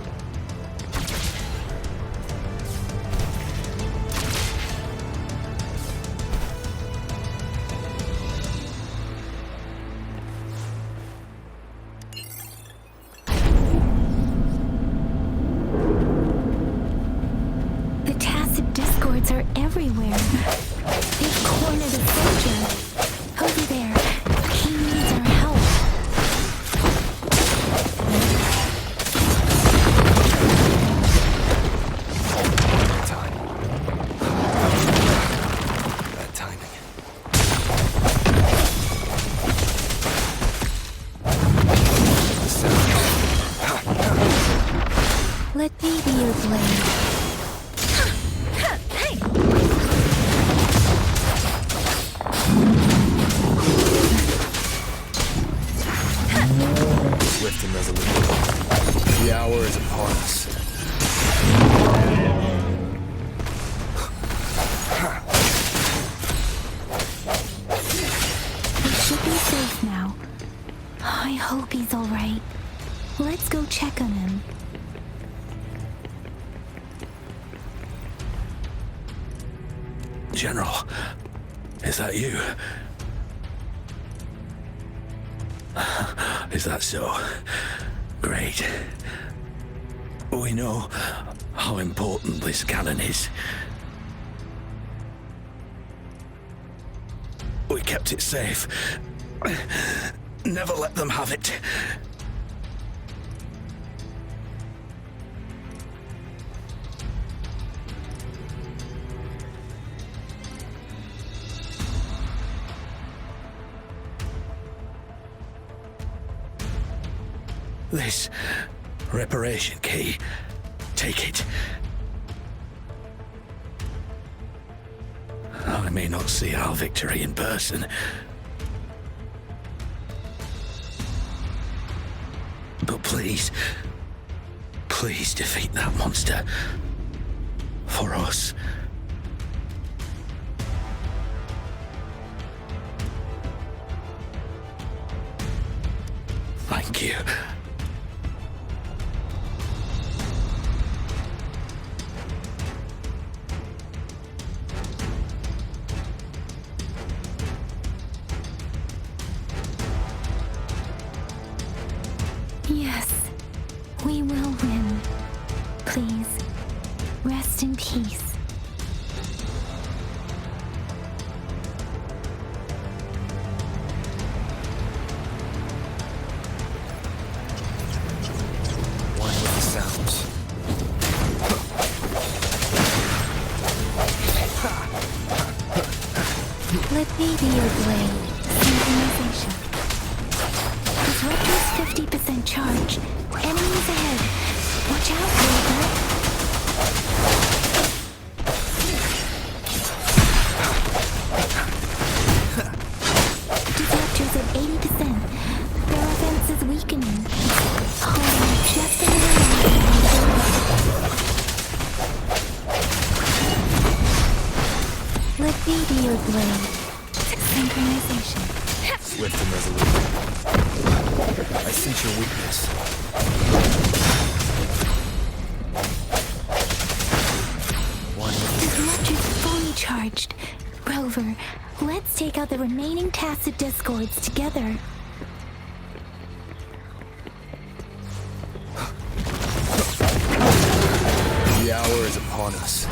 Speaker 14: The tacit discords are everywhere. They've cornered a soldier. Over there. He needs our help.
Speaker 18: Bad timing.
Speaker 14: Let me be your blade.
Speaker 18: Swift and resolute. The hour is upon us.
Speaker 14: He should be safe now. I hope he's alright. Let's go check on him.
Speaker 2: General, is that you? Is that so? Great. We know how important this cannon is. We kept it safe. Never let them have it. This reparation key. Take it. I may not see our victory in person, but please, please defeat that monster. For us. Thank you.
Speaker 14: Yes, we will win. Please, rest in peace.
Speaker 18: One with the sounds.
Speaker 14: Let me be your blade. Synchronization. Disruptor's 50% charge. Enemies ahead. Watch out, Rover. Disruptor's at 80%. Their offense is weakening. Hold on just a little longer. Let me be your blade. Synchronization.
Speaker 18: Swift and resolute. I sense your weakness. One with the
Speaker 14: Disruptor's fully charged. Rover, let's take out the remaining tacit discords together.
Speaker 18: The hour is upon us.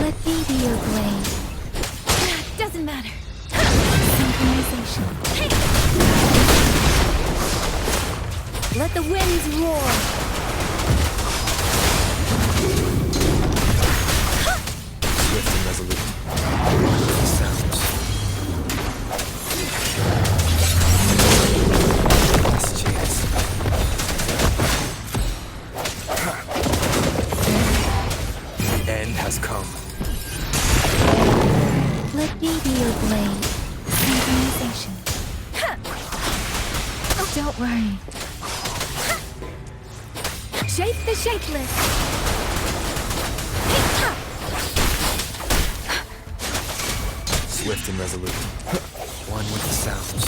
Speaker 14: Let me be your blade. Doesn't matter. Synchronization. Let the winds roar.
Speaker 18: end has come.
Speaker 14: Let me be your blade. Synchronization. Don't worry. Shape the shapeless.
Speaker 18: Swift and resolute. One with the sounds.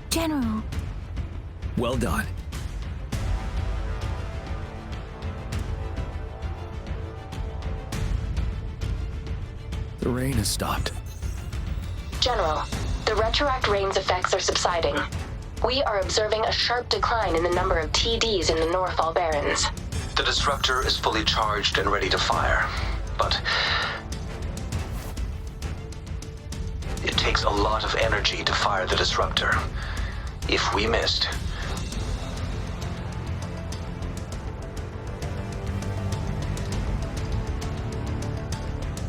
Speaker 14: General.
Speaker 5: Well done. The rain has stopped.
Speaker 12: General, the retroact rain's effects are subsiding. We are observing a sharp decline in the number of TDs in the Norfall Barrens.
Speaker 17: The disruptor is fully charged and ready to fire, but it takes a lot of energy to fire the disruptor. If we missed,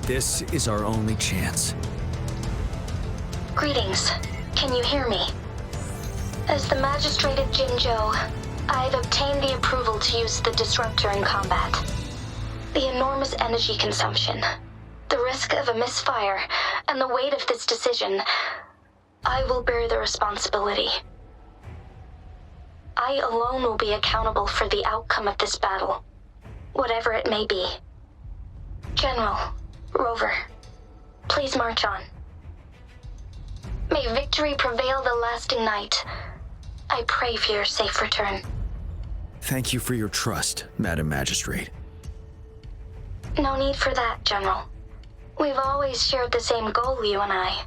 Speaker 5: this is our only chance.
Speaker 13: Greetings. Can you hear me? As the Magistrate of Jinzhou, I've obtained the approval to use the disruptor in combat. The enormous energy consumption, the risk of a misfire, and the weight of this decision, I will bear the responsibility. I alone will be accountable for the outcome of this battle, whatever it may be. General, Rover, please march on. May victory prevail the lasting night. I pray for your safe return.
Speaker 5: Thank you for your trust, Madam Magistrate.
Speaker 13: No need for that, General. We've always shared the same goal, you and I.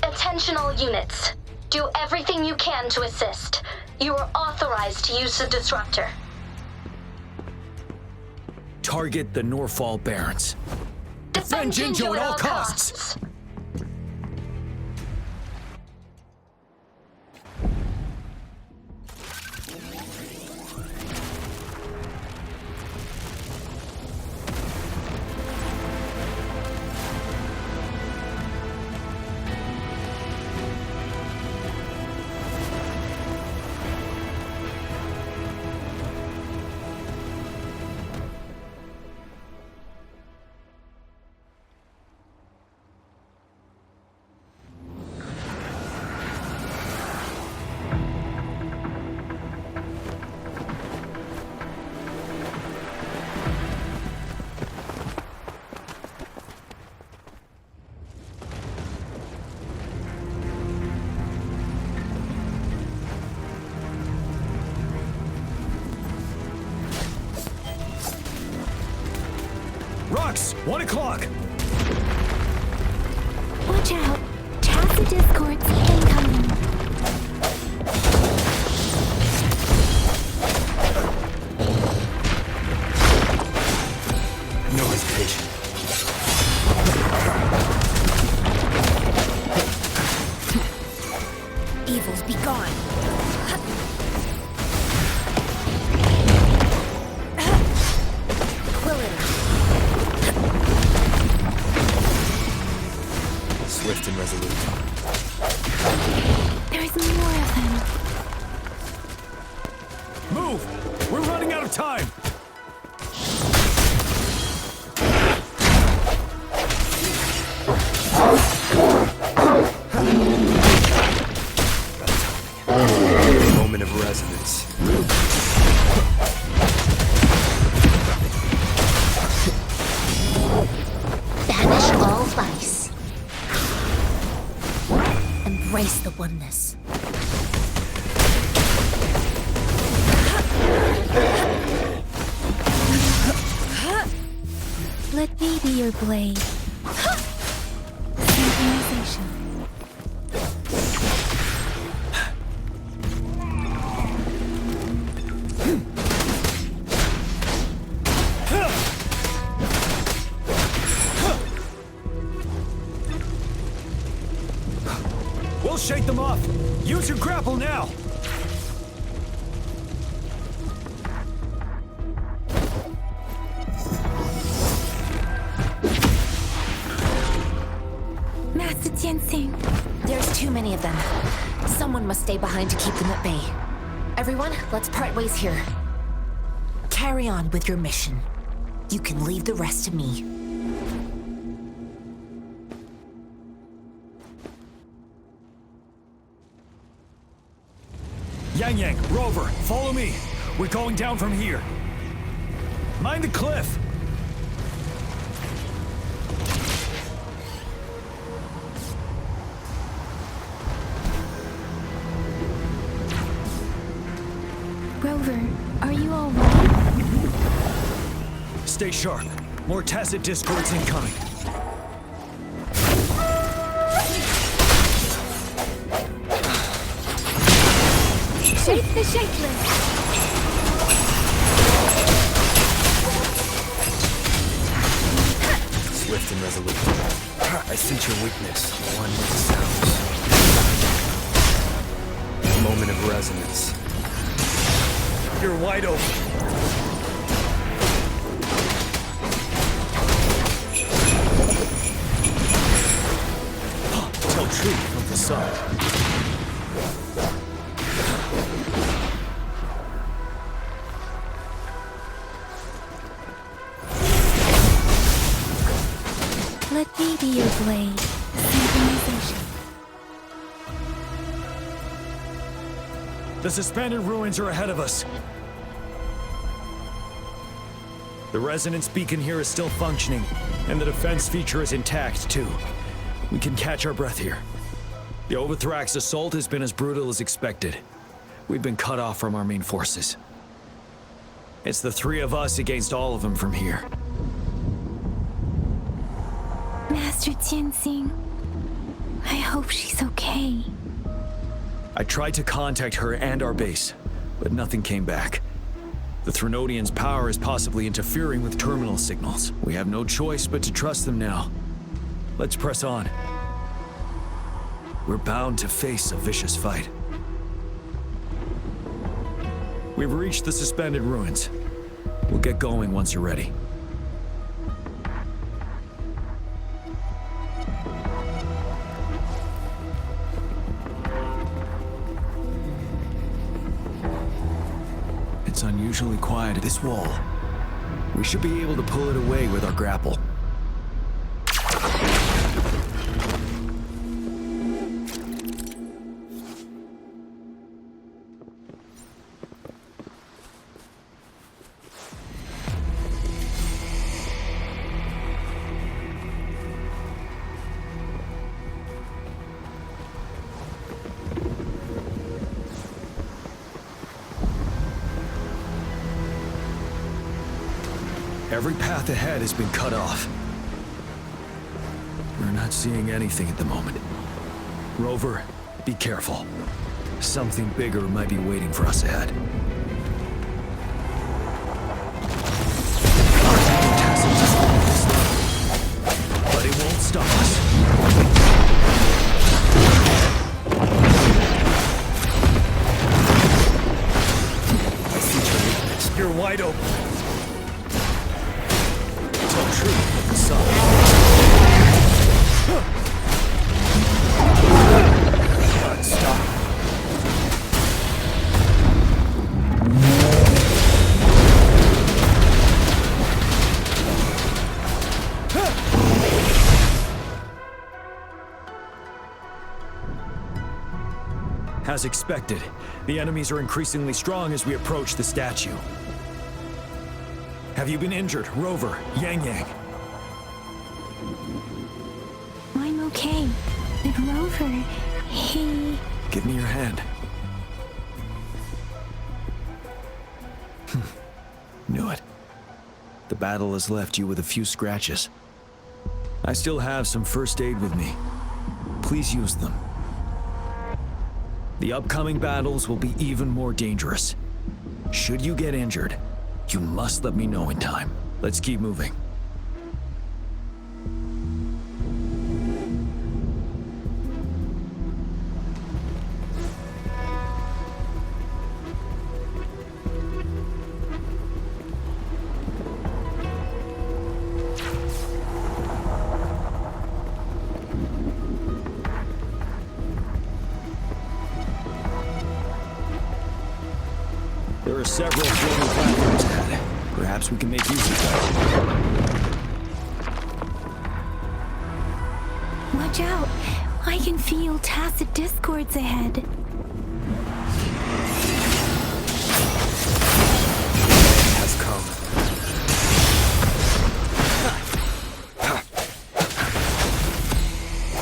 Speaker 13: Attention all units. Do everything you can to assist. You are authorized to use the disruptor.
Speaker 5: Target the Norfall Barrens.
Speaker 13: Defend Jinzhou at all costs!
Speaker 5: Rux, 1 o'clock!
Speaker 14: Watch out! Tacit discords incoming.
Speaker 18: No hesitation.
Speaker 14: Evils be gone.
Speaker 18: Swift and resolute.
Speaker 14: There's more of them.
Speaker 5: Move! We're running out of time!
Speaker 18: Moment of resonance.
Speaker 7: Banish all vice. Embrace the oneness.
Speaker 14: Let me be your blade. Synchronization.
Speaker 5: We'll shake them off. Use your grapple now.
Speaker 14: Jinsing.
Speaker 12: There's too many of them. Someone must stay behind to keep them at bay. Everyone, let's part ways here. Carry on with your mission. You can leave the rest to me.
Speaker 5: Yang, Rover, follow me. We're going down from here. Mind the cliff.
Speaker 14: Rover, are you all right?
Speaker 5: Stay sharp. More tacit discords incoming.
Speaker 3: Shape the shapeless!
Speaker 18: Swift and resolute. I sense your weakness, one with the sounds. Moment of resonance.
Speaker 5: You're wide open. Tell truth from the sun.
Speaker 14: Let me be your blade. Synchronization.
Speaker 5: The suspended ruins are ahead of us. The resonance beacon here is still functioning, and the defense feature is intact, too. We can catch our breath here. The Overthrax assault has been as brutal as expected. We've been cut off from our main forces. It's the three of us against all of them from here.
Speaker 14: Master Jinsing, I hope she's okay.
Speaker 5: I tried to contact her and our base, but nothing came back. The Threnodians' power is possibly interfering with terminal signals. We have no choice but to trust them now. Let's press on. We're bound to face a vicious fight. We've reached the suspended ruins. We'll get going once you're ready. It's unusually quiet at this wall. We should be able to pull it away with our grapple. Every path ahead has been cut off. We're not seeing anything at the moment. Rover, be careful. Something bigger might be waiting for us ahead. But it won't stop us. I see your weakness. You're wide open. True, the sun. Can't stop. As expected, the enemies are increasingly strong as we approach the statue. Have you been injured, Rover, Yang?
Speaker 14: I'm okay, but Rover, he...
Speaker 5: Give me your hand. Knew it. The battle has left you with a few scratches. I still have some first aid with me. Please use them. The upcoming battles will be even more dangerous. Should you get injured, you must let me know in time. Let's keep moving. There are several floating platforms ahead. Perhaps we can make use of them.
Speaker 14: Watch out! I can feel tacit discords ahead.
Speaker 18: Has come.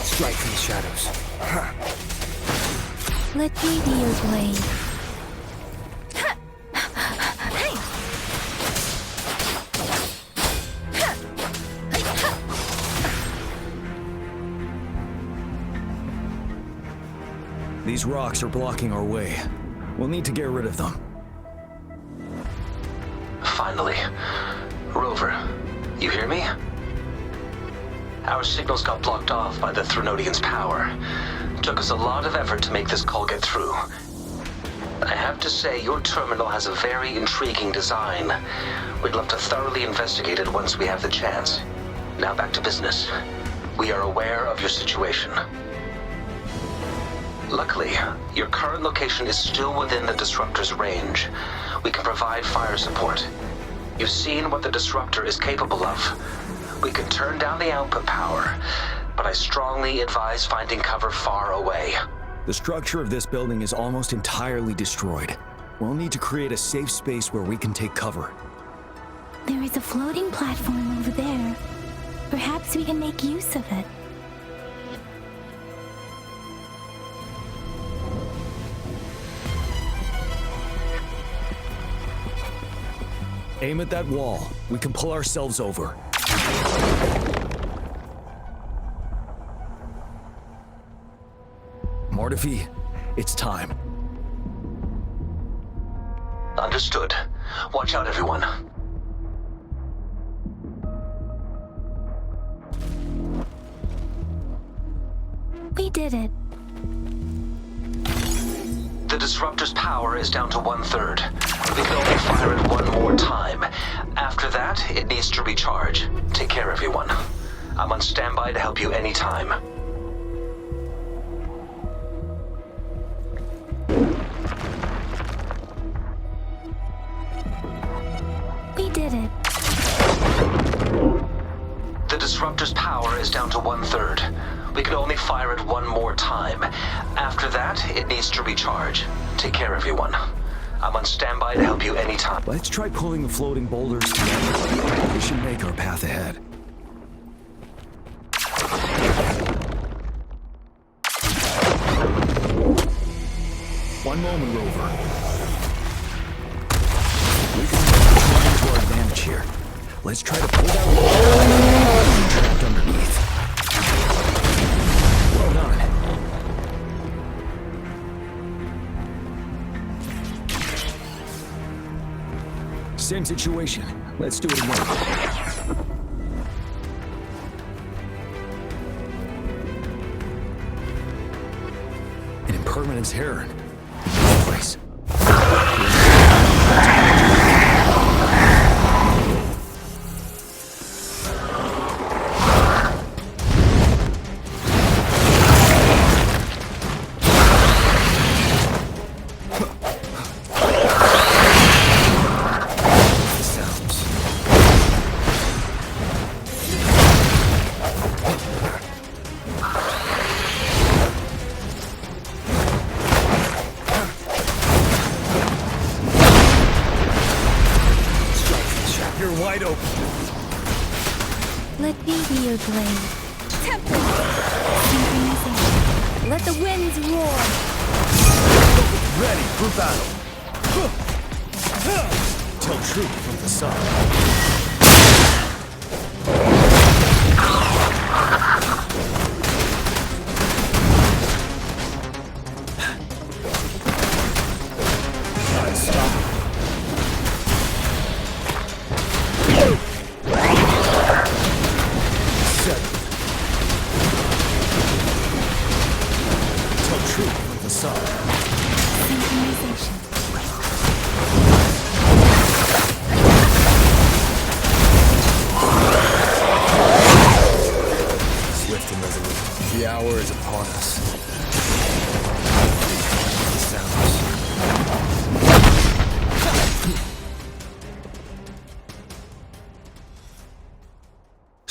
Speaker 18: Strike from the shadows.
Speaker 14: Let me be your blade.
Speaker 5: These rocks are blocking our way. We'll need to get rid of them.
Speaker 17: Finally. Rover, you hear me? Our signals got blocked off by the Threnodian's power. Took us a lot of effort to make this call get through. I have to say, your terminal has a very intriguing design. We'd love to thoroughly investigate it once we have the chance. Now back to business. We are aware of your situation. Luckily, your current location is still within the Disruptor's range. We can provide fire support. You've seen what the Disruptor is capable of. We can turn down the output power, but I strongly advise finding cover far away.
Speaker 5: The structure of this building is almost entirely destroyed. We'll need to create a safe space where we can take cover.
Speaker 14: There is a floating platform over there. Perhaps we can make use of it.
Speaker 5: Aim at that wall. We can pull ourselves over. Mortifi, it's time.
Speaker 17: Understood. Watch out, everyone.
Speaker 14: We did it.
Speaker 17: The Disruptor's power is down to 1/3. We can only fire it one more time. After that, it needs to recharge. Take care, everyone. I'm on standby to help you anytime.
Speaker 14: We did it.
Speaker 17: The Disruptor's power is down to 1/3. We can only fire it one more time. After that, it needs to recharge. Take care, everyone. I'm on standby to help you anytime.
Speaker 5: Let's try pulling the floating boulders together. We should make our path ahead. One moment, Rover. We can turn to our advantage here. Let's try to pull that wall trapped underneath. Well done. Same situation. Let's do it again. An impermanence heron. This place.
Speaker 14: Let me be your blade.
Speaker 3: Temperance!
Speaker 14: Synchronization.
Speaker 3: Let the winds roar!
Speaker 15: Ready for battle!
Speaker 5: Tell truth from the sun.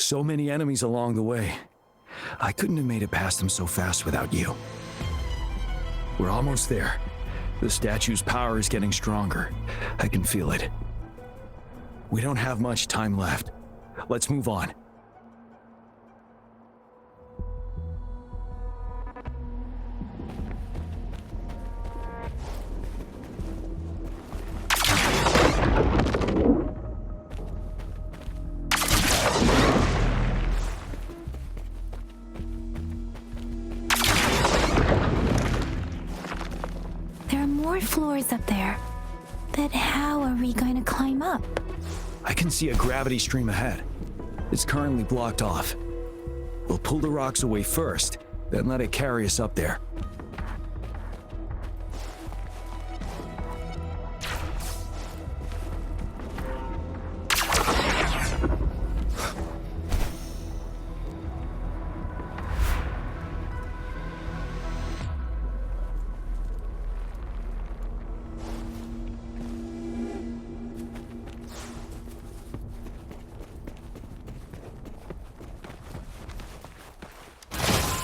Speaker 5: So many enemies along the way. I couldn't have made it past them so fast without you. We're almost there. The statue's power is getting stronger. I can feel it. We don't have much time left. Let's move on.
Speaker 14: Floors up there. But how are we going to climb up?
Speaker 5: I can see a gravity stream ahead. It's currently blocked off. We'll pull the rocks away first, then let it carry us up there.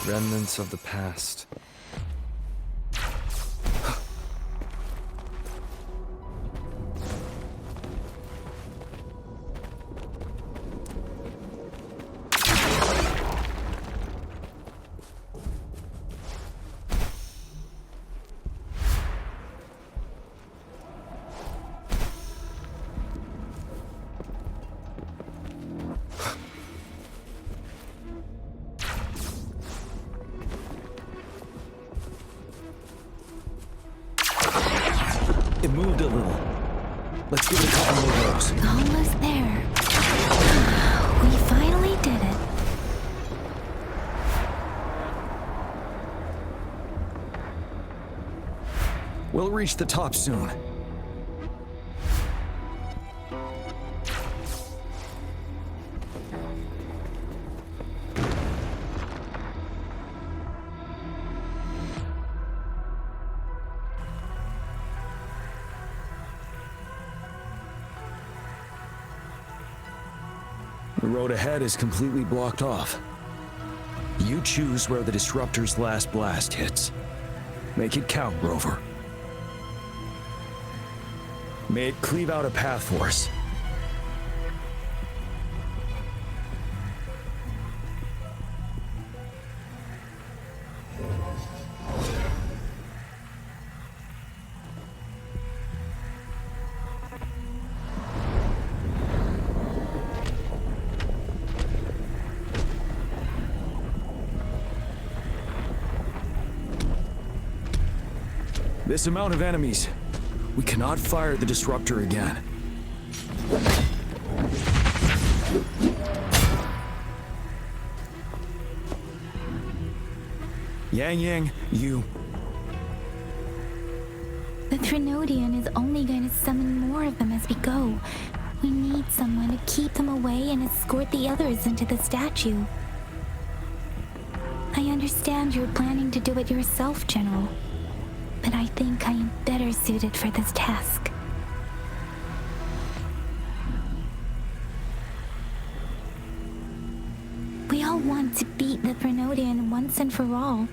Speaker 18: Remnants of the past.
Speaker 5: It moved a little. Let's give it a couple more goes.
Speaker 14: Almost there. We finally did it.
Speaker 5: We'll reach the top soon. The road ahead is completely blocked off. You choose where the Disruptor's last blast hits. Make it count, Rover. May it cleave out a path for us. This amount of enemies, we cannot fire the Disruptor again. Yang, you...
Speaker 14: The Threnodian is only going to summon more of them as we go. We need someone to keep them away and escort the others into the statue. I understand you're planning to do it yourself, General. But I think I am better suited for this task. We all want to beat the Threnodian once and for all.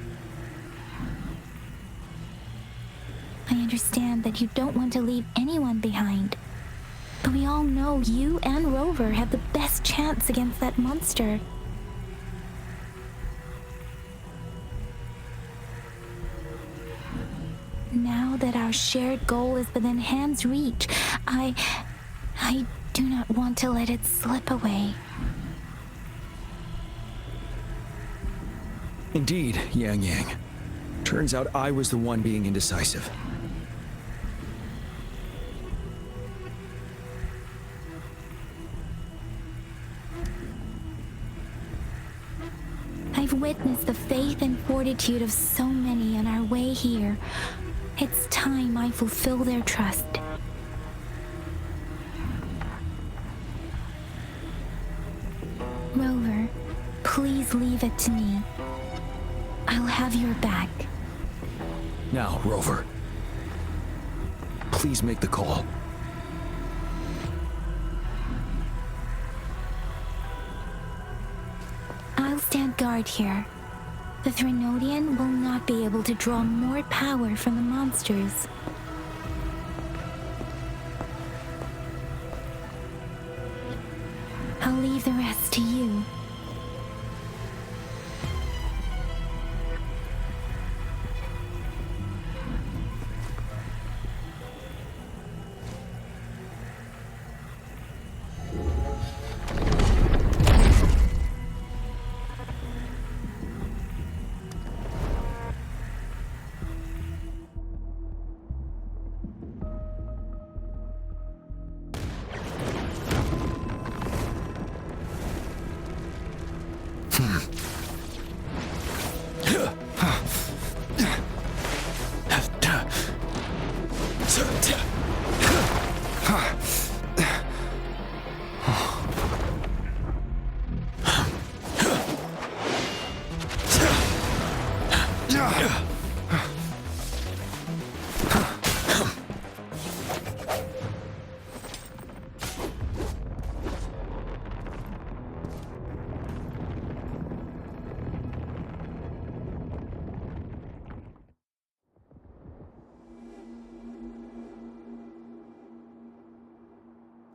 Speaker 14: I understand that you don't want to leave anyone behind. But we all know you and Rover have the best chance against that monster. Now that our shared goal is within hand's reach, I do not want to let it slip away.
Speaker 5: Indeed, Yang. Turns out I was the one being indecisive.
Speaker 14: I've witnessed the faith and fortitude of so many on our way here. It's time I fulfill their trust. Rover, please leave it to me. I'll have your back.
Speaker 5: Now, Rover. Please make the call.
Speaker 14: I'll stand guard here. The Threnodian will not be able to draw more power from the monsters. I'll leave the rest to you.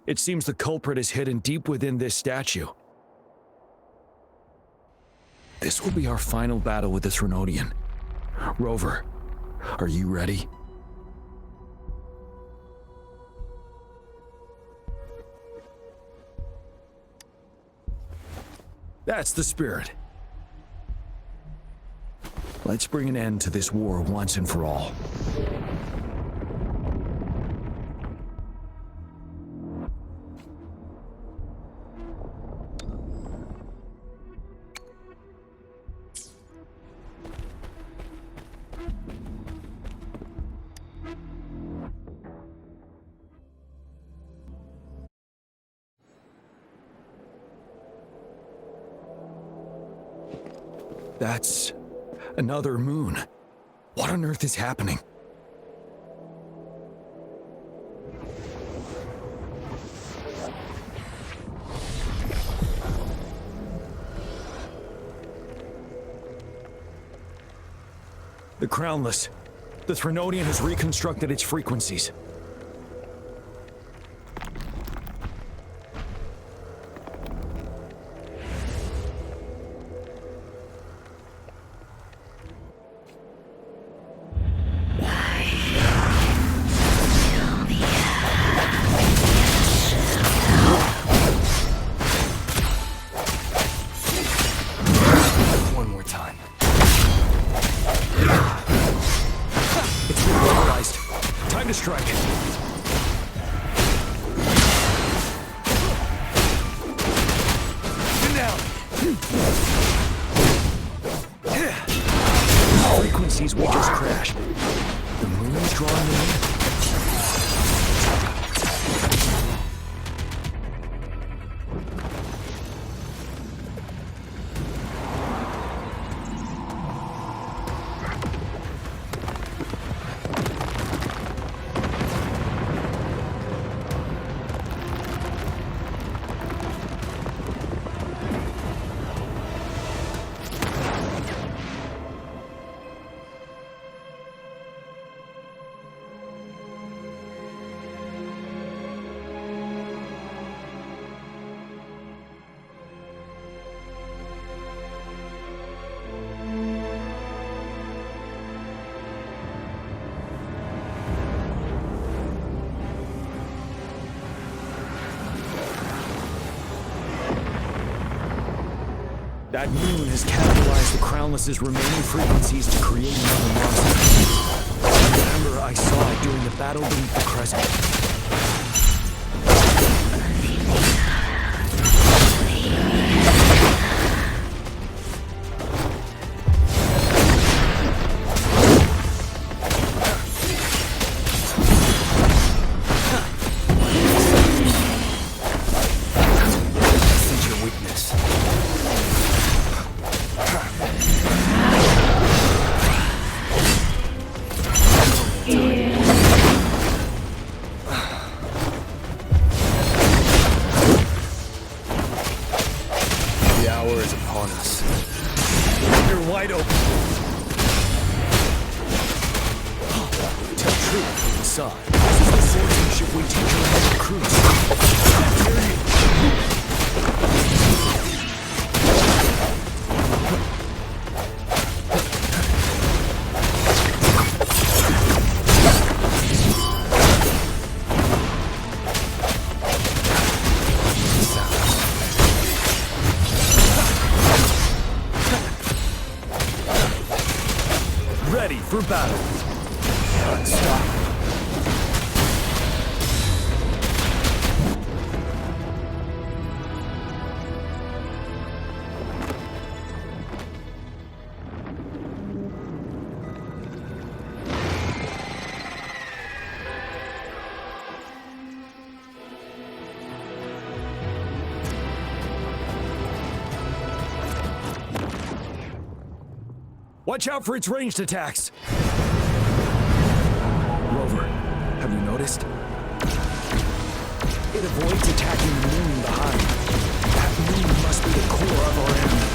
Speaker 5: It seems the culprit is hidden deep within this statue. This will be our final battle with the Threnodian. Rover, are you ready? That's the spirit. Let's bring an end to this war once and for all. That's another moon. What on earth is happening? The Crownless. The Threnodian has reconstructed its frequencies. Frequencies will just crash. The moon is drawing them in. That moon has catalyzed the Crownless's remaining frequencies to create another monster. Remember, I saw it during the battle beneath the Crescent. facade. This is the sorting ship we teach our new recruits. Ready for battle. Stop. Watch out for its ranged attacks! Rover, have you noticed? It avoids attacking the moon behind. That moon must be the core of our enemy.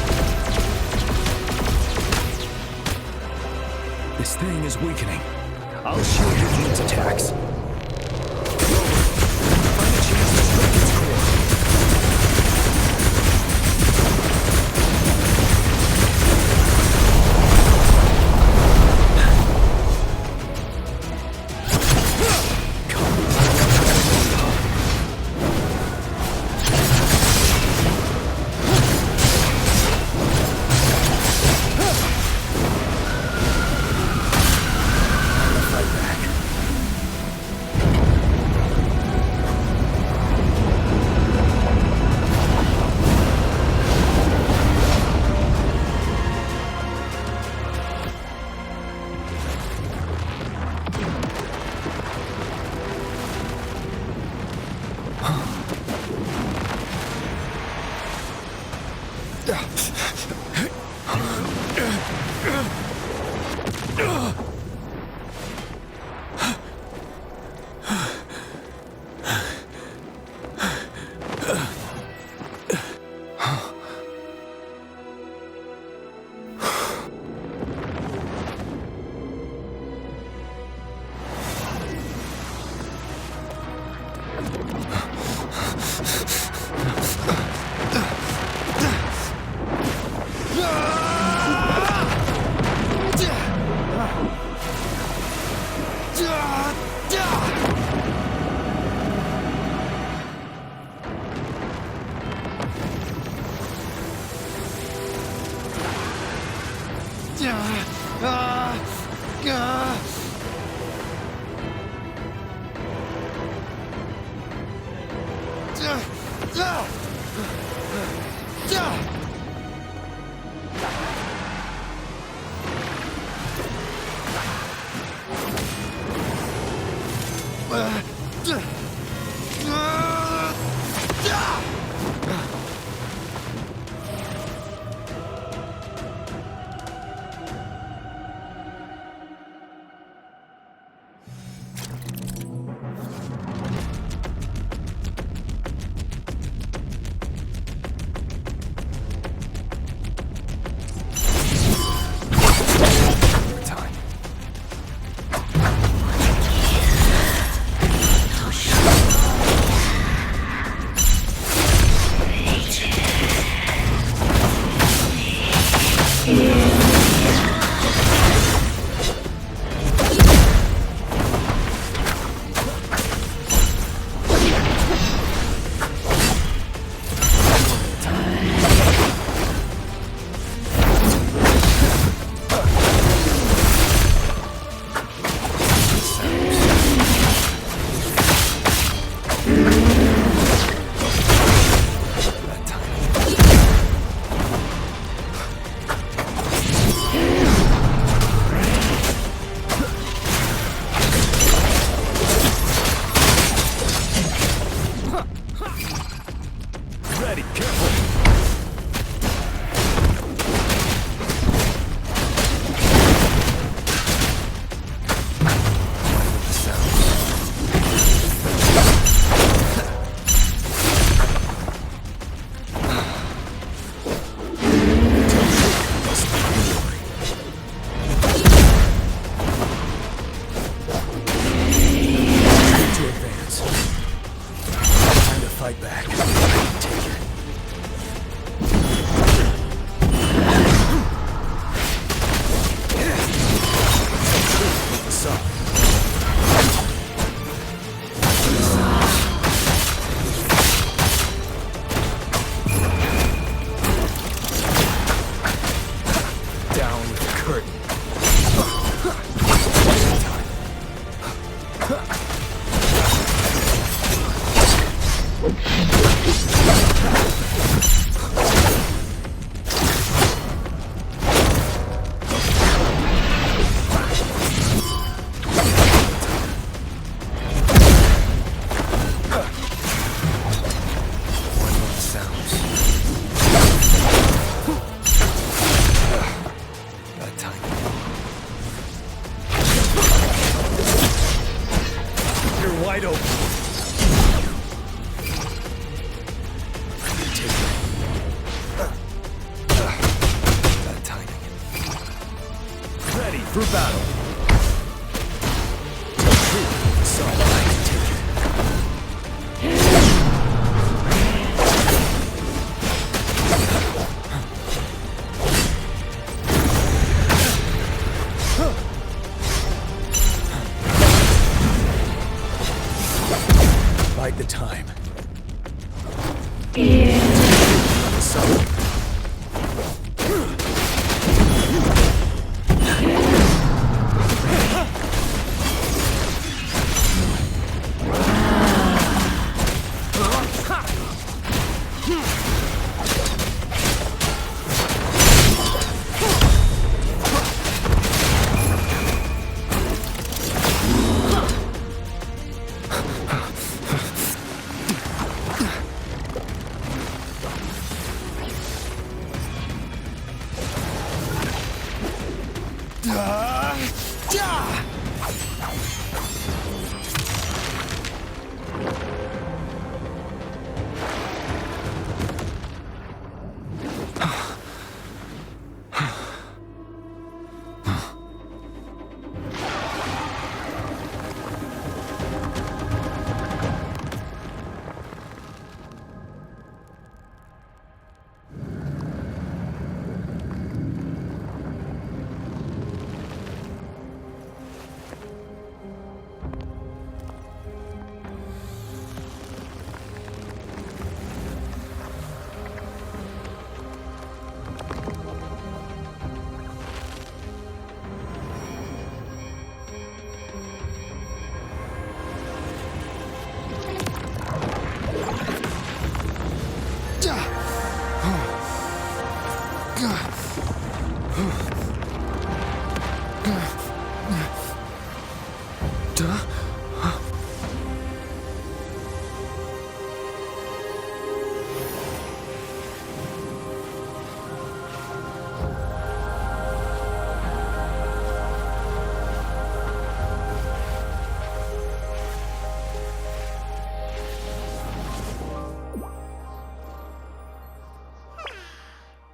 Speaker 5: This thing is weakening. I'll shield you from its attacks. Rover, find a chance to strike its core.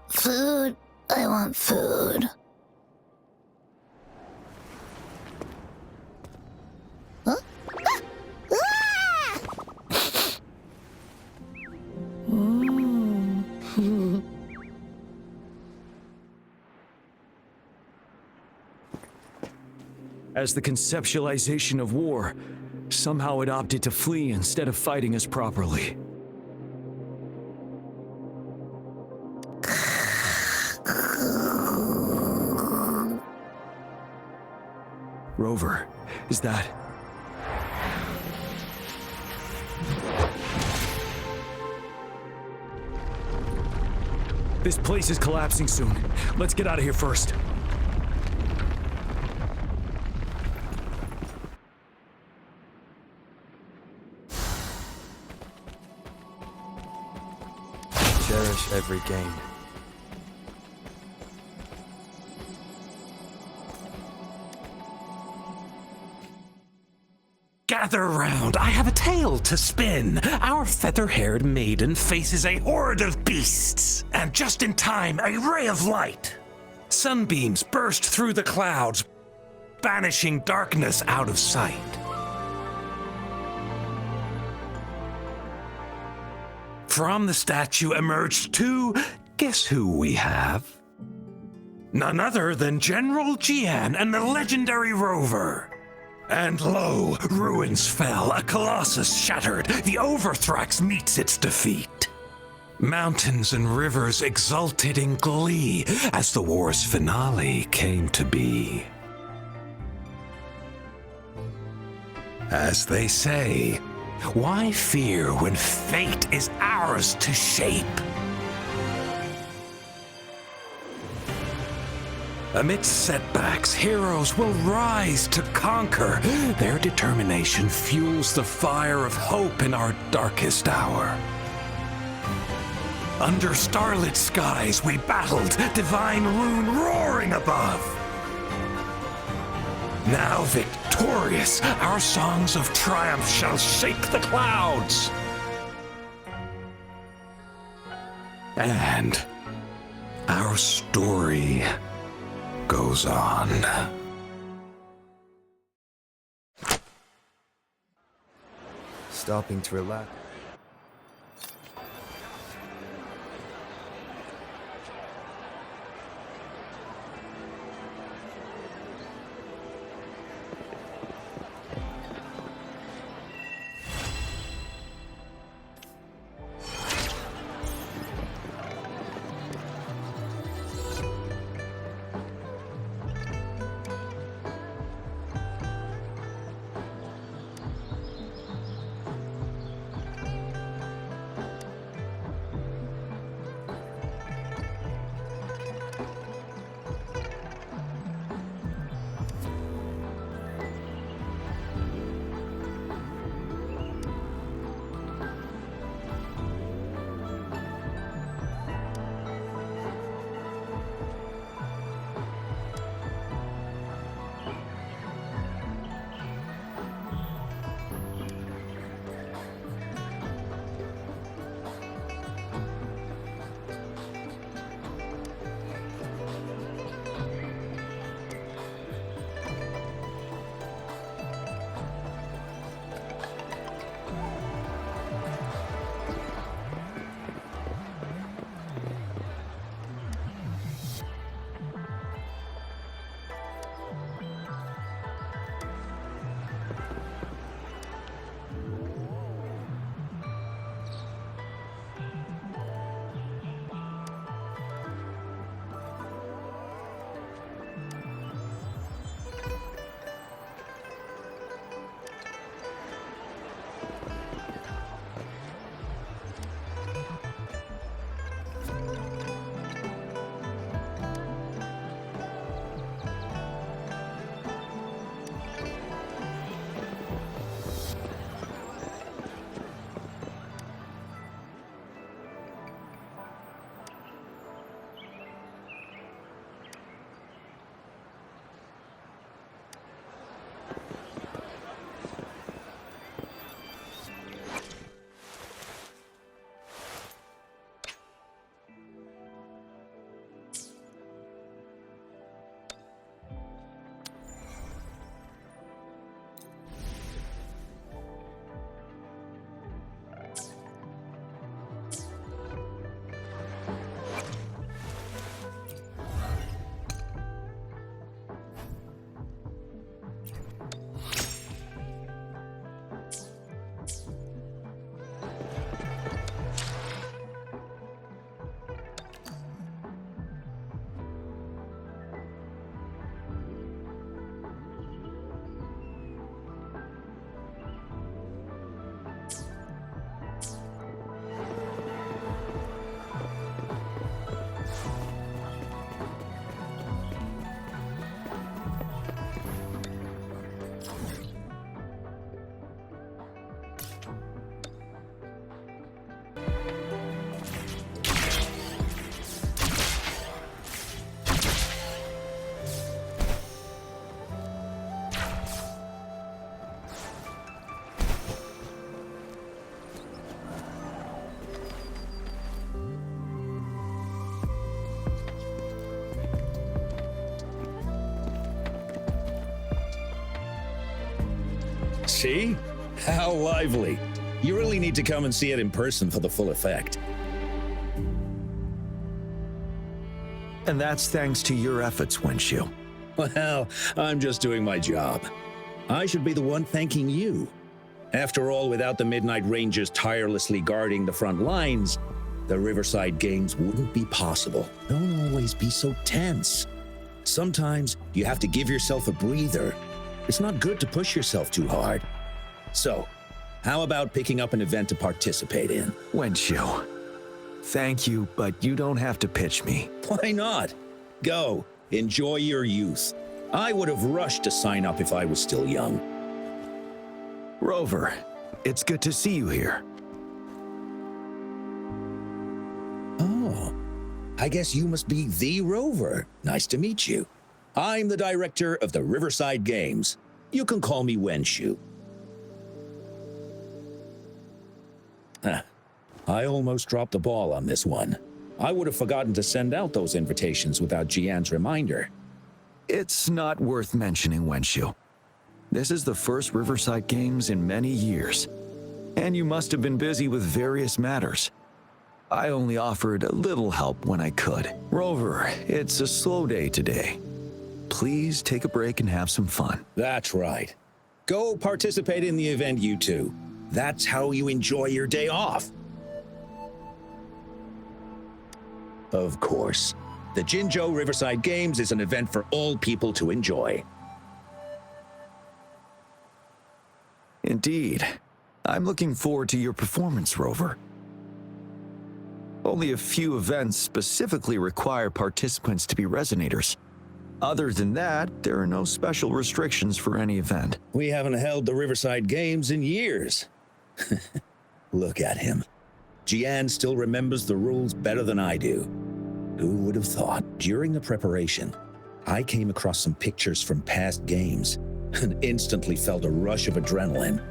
Speaker 4: Food. I want food. Huh?
Speaker 5: As the conceptualization of war, somehow it opted to flee instead of fighting us properly. Rover, is that... This place is collapsing soon. Let's get out of here first.
Speaker 18: Cherish every gain.
Speaker 10: Gather round, I have a tale to spin. Our feather-haired maiden faces a horde of beasts. And just in time, a ray of light. Sunbeams burst through the clouds, banishing darkness out of sight. From the statue emerged two, guess who we have? None other than General Jian and the legendary Rover. And lo, ruins fell, a colossus shattered, the Overthrax meets its defeat. Mountains and rivers exulted in glee as the war's finale came to be. As they say, Why fear when fate is ours to shape? Amidst setbacks, heroes will rise to conquer. Their determination fuels the fire of hope in our darkest hour. Under starlit skies we battled, divine rune roaring above. Now victorious, our songs of triumph shall shake the clouds. And our story goes on.
Speaker 18: Stopping to relax.
Speaker 2: See? How lively. You really need to come and see it in person for the full effect.
Speaker 5: And that's thanks to your efforts, Windshield.
Speaker 2: Well, I'm just doing my job. I should be the one thanking you. After all, without the Midnight Rangers tirelessly guarding the front lines, the Riverside Games wouldn't be possible. Don't always be so tense. Sometimes you have to give yourself a breather. It's not good to push yourself too hard. So, How about picking up an event to participate in?
Speaker 5: Wenshu, thank you, but you don't have to pitch me.
Speaker 2: Why not? Go, enjoy your youth. I would have rushed to sign up if I was still young.
Speaker 5: Rover, it's good to see you here.
Speaker 2: Oh, I guess you must be the Rover. Nice to meet you. I'm the director of the Riverside Games. You can call me Wenshu. I almost dropped the ball on this one. I would have forgotten to send out those invitations without Jian's reminder.
Speaker 5: It's not worth mentioning, Wenshu. This is the first Riverside Games in many years, and you must have been busy with various matters. I only offered a little help when I could. Rover, it's a slow day today. Please take a break and have some fun.
Speaker 2: That's right. Go participate in the event, you two. That's how you enjoy your day off. Of course. The Jinzhou Riverside Games is an event for all people to enjoy.
Speaker 5: Indeed. I'm looking forward to your performance, Rover. Only a few events specifically require participants to be Resonators. Other than that, there are no special restrictions for any event.
Speaker 2: We haven't held the Riverside Games in years. Look at him. Jian still remembers the rules better than I do. Who would have thought? During the preparation, I came across some pictures from past games and instantly felt a rush of adrenaline.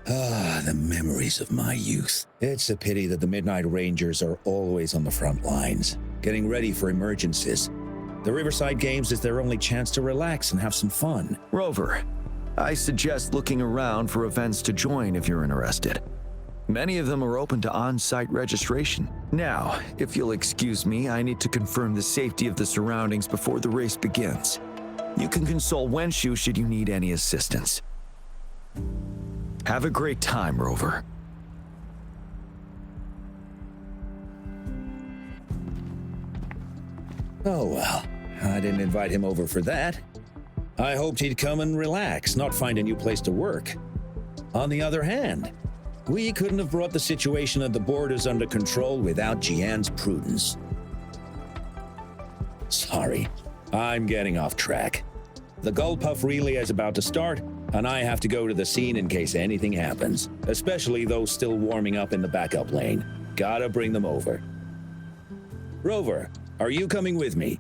Speaker 2: Ah, the memories of my youth. It's a pity that the Midnight Rangers are always on the front lines, getting ready for emergencies. The Riverside Games is their only chance to relax and have some fun.
Speaker 5: Rover, I suggest looking around for events to join if you're interested. Many of them are open to on-site registration. Now, if you'll excuse me, I need to confirm the safety of the surroundings before the race begins. You can consult Wenshu should you need any assistance. Have a great time, Rover.
Speaker 2: Oh well, I didn't invite him over for that. I hoped he'd come and relax, not find a new place to work. On the other hand, we couldn't have brought the situation at the borders under control without Jian's prudence. Sorry, I'm getting off track. The Gullpuff relay is about to start, and I have to go to the scene in case anything happens, especially those still warming up in the backup lane. Gotta bring them over. Rover, are you coming with me?